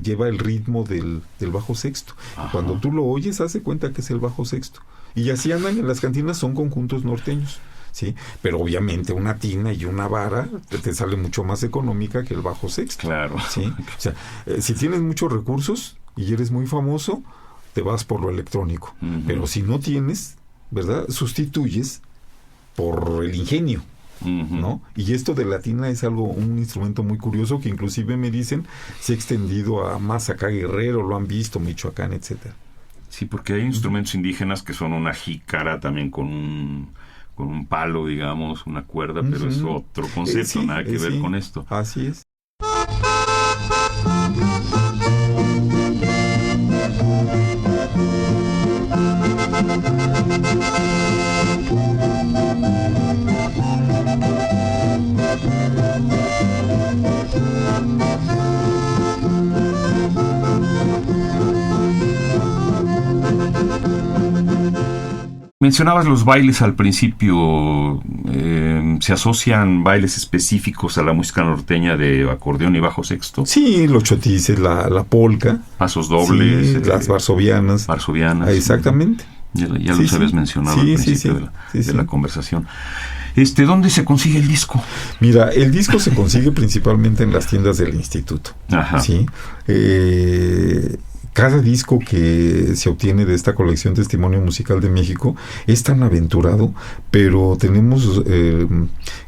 S5: lleva el ritmo del bajo sexto.
S4: Ajá.
S5: Cuando tú lo oyes, hace cuenta que es el bajo sexto. Y así andan en las cantinas, son conjuntos norteños. ¿Sí? Pero obviamente una tina y una vara te sale mucho más económica que el bajo sexto.
S4: Claro.
S5: ¿Sí? O sea, si tienes muchos recursos y eres muy famoso, te vas por lo electrónico.
S4: Ujú.
S5: Pero si no tienes, ¿verdad? Sustituyes por el ingenio,
S4: Ujú.
S5: ¿no? Y esto de la tina es un instrumento muy curioso que inclusive me dicen se ha extendido a más acá Guerrero, lo han visto, Michoacán, etcétera.
S4: Sí, porque hay instrumentos indígenas que son una jícara también con un palo, digamos, una cuerda, pero es
S5: Ujú.
S4: otro concepto,
S5: Sí,
S4: nada que ver
S5: sí.
S4: con esto.
S5: Así es.
S4: Mencionabas los bailes al principio. ¿Se asocian bailes específicos a la música norteña de acordeón y bajo sexto?
S5: Sí, los chotices, la polca,
S4: Pasos dobles,
S5: sí, las varsovianas.
S4: varsovianas.
S5: Exactamente.
S4: Ya
S5: Sí,
S4: los
S5: sí.
S4: habías mencionado
S5: Sí,
S4: al
S5: sí,
S4: principio
S5: sí.
S4: de la conversación. ¿Dónde se consigue el disco?
S5: Mira, el disco se consigue principalmente en las tiendas del instituto.
S4: Ajá.
S5: ¿Sí? Cada disco que se obtiene de esta colección Testimonio Musical de México es tan aventurado, pero tenemos,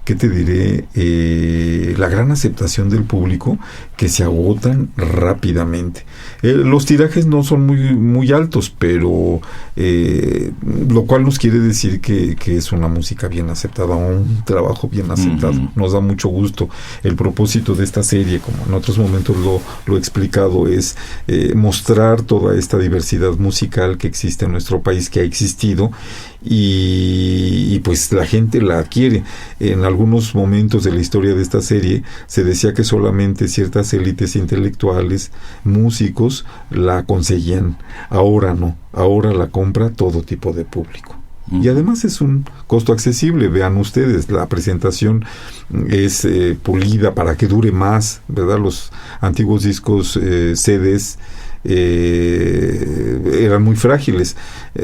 S5: ¿qué te diré? La gran aceptación del público, que se agotan rápidamente. Los tirajes no son muy altos, pero lo cual nos quiere decir que es una música bien aceptada, un trabajo bien aceptado.
S4: Uh-huh.
S5: Nos da mucho gusto. El propósito de esta serie, como en otros momentos lo he explicado, es mostrar toda esta diversidad musical que existe en nuestro país, que ha existido, y pues la gente la adquiere. En algunos momentos de la historia de esta serie se decía que solamente ciertas élites intelectuales, músicos, la conseguían. Ahora no, ahora la compra todo tipo de público. Y además es un costo accesible. Vean ustedes, la presentación es pulida para que dure más, ¿verdad? Los antiguos discos CDs eran muy frágiles.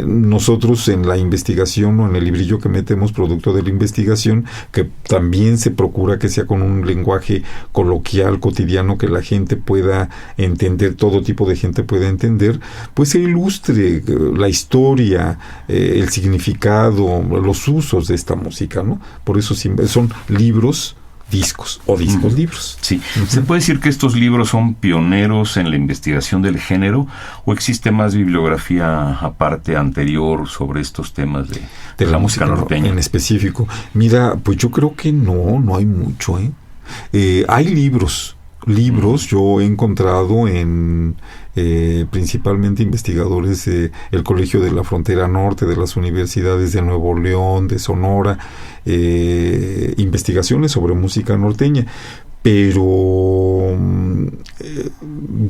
S5: Nosotros en la investigación o en el librillo que metemos, producto de la investigación, que también se procura que sea con un lenguaje coloquial, cotidiano, que la gente pueda entender, todo tipo de gente pueda entender, pues se ilustre la historia, el significado, los usos de esta música, ¿no? Por eso son libros discos o discos libros.
S4: Sí. ¿Se puede decir que estos libros son pioneros en la investigación del género o existe más bibliografía aparte, anterior, sobre estos temas de la música norteña?
S5: En específico. Mira, pues yo creo que no hay mucho, hay libros, yo he encontrado en principalmente investigadores del Colegio de la Frontera Norte, de las universidades de Nuevo León, de Sonora, investigaciones sobre música norteña, pero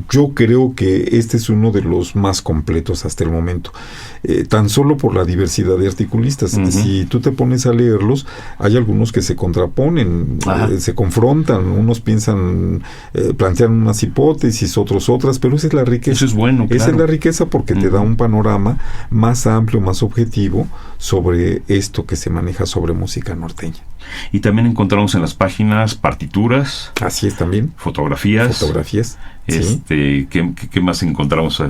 S5: yo creo que este es uno de los más completos hasta el momento, tan solo por la diversidad de articulistas. Si tú te pones a leerlos, hay algunos que se contraponen, se confrontan, unos piensan, plantean unas hipótesis, otros otras, pero esa es la riqueza.
S4: Eso es bueno, claro.
S5: Esa es la riqueza porque te da un panorama más amplio, más objetivo sobre esto que se maneja sobre música norteña.
S4: Y también encontramos en las páginas partituras.
S5: Así es también.
S4: Fotografías.
S5: Sí.
S4: ¿Qué más encontramos?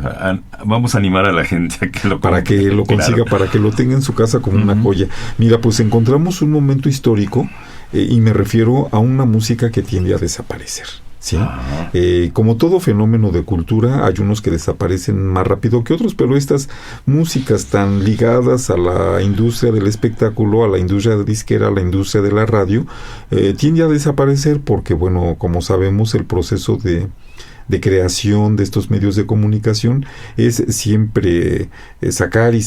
S4: Vamos a animar a la gente a que lo
S5: para que lo consiga, para que lo tenga en su casa como una joya. Mira, pues encontramos un momento histórico, y me refiero a una música que tiende a desaparecer. ¿Sí? Como todo fenómeno de cultura, hay unos que desaparecen más rápido que otros, pero estas músicas tan ligadas a la industria del espectáculo, a la industria disquera, a la industria de la radio, tiende a desaparecer porque, bueno, como sabemos, el proceso de creación de estos medios de comunicación es siempre sacar y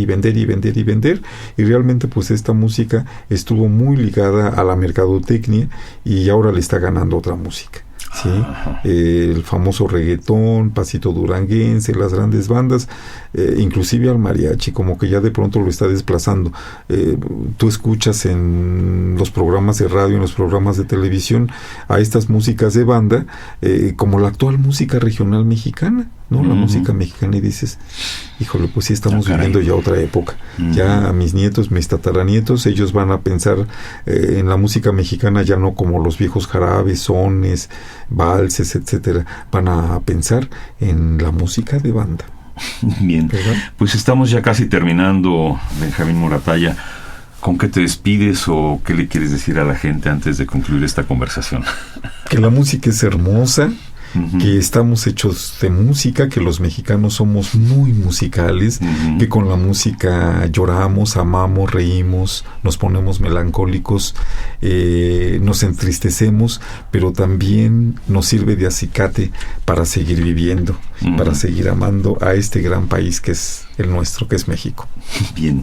S5: vender y realmente pues esta música estuvo muy ligada a la mercadotecnia y ahora le está ganando otra música. ¿Sí? El famoso reggaetón, pasito duranguense, las grandes bandas, inclusive al mariachi, como que ya de pronto lo está desplazando. Tú escuchas en los programas de radio, en los programas de televisión, a estas músicas de banda, como la actual música regional mexicana, ¿no? La música mexicana, y dices, híjole, pues sí estamos viviendo ya otra época. Ya mis nietos, mis tataranietos, ellos van a pensar en la música mexicana ya no como los viejos jarabes, sones, valses, etcétera. Van a pensar en la música de banda.
S4: Bien, ¿verdad? Pues estamos ya casi terminando, Benjamín Moratalla. ¿Con qué te despides o qué le quieres decir a la gente antes de concluir esta conversación?
S5: Que la música es hermosa, que estamos hechos de música, que los mexicanos somos muy musicales, que con la música lloramos, amamos, reímos, nos ponemos melancólicos, nos entristecemos, pero también nos sirve de acicate para seguir viviendo, para seguir amando a este gran país que es el nuestro, que es México.
S4: Bien.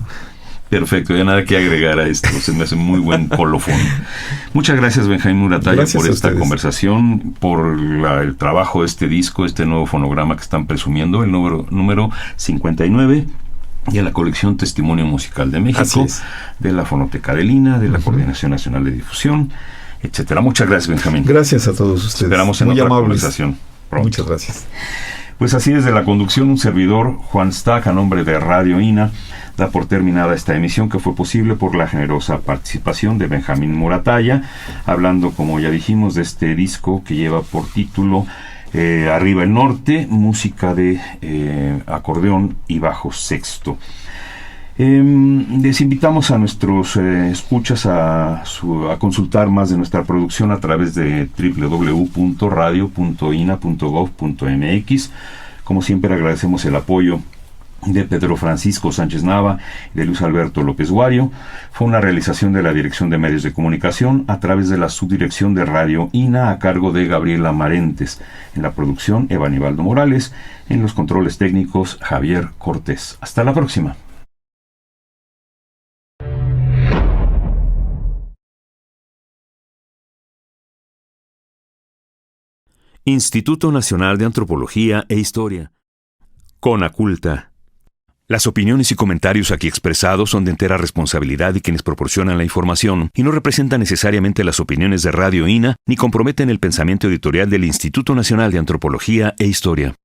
S4: Perfecto, ya nada que agregar a esto, se me hace muy buen colofón. Muchas gracias, Benjamín Moratalla, por esta conversación, por el trabajo de este disco, este nuevo fonograma que están presumiendo, el número 59, de la colección Testimonio Musical de México, de la Fonoteca de Lina, de la Coordinación Nacional de Difusión, etcétera. Muchas gracias, Benjamín.
S5: Gracias a todos ustedes.
S4: Esperamos en otra conversación pronto.
S5: Muchas gracias.
S4: Pues así, desde la conducción, un servidor, Juan Stack, a nombre de Radio INA, da por terminada esta emisión, que fue posible por la generosa participación de Benjamín Moratalla, hablando, como ya dijimos, de este disco que lleva por título Arriba el Norte, música de acordeón y bajo sexto. Les invitamos a nuestros escuchas a consultar más de nuestra producción a través de www.radio.ina.gov.mx. Como siempre, agradecemos el apoyo de Pedro Francisco Sánchez Nava y de Luis Alberto López Guario. Fue una realización de la Dirección de Medios de Comunicación a través de la Subdirección de Radio INA a cargo de Gabriela Marentes. En la producción, Eva Nivaldo Morales. En los controles técnicos, Javier Cortés. Hasta la próxima.
S1: Instituto Nacional de Antropología e Historia. Conaculta. Las opiniones y comentarios aquí expresados son de entera responsabilidad de quienes proporcionan la información y no representan necesariamente las opiniones de Radio INA ni comprometen el pensamiento editorial del Instituto Nacional de Antropología e Historia.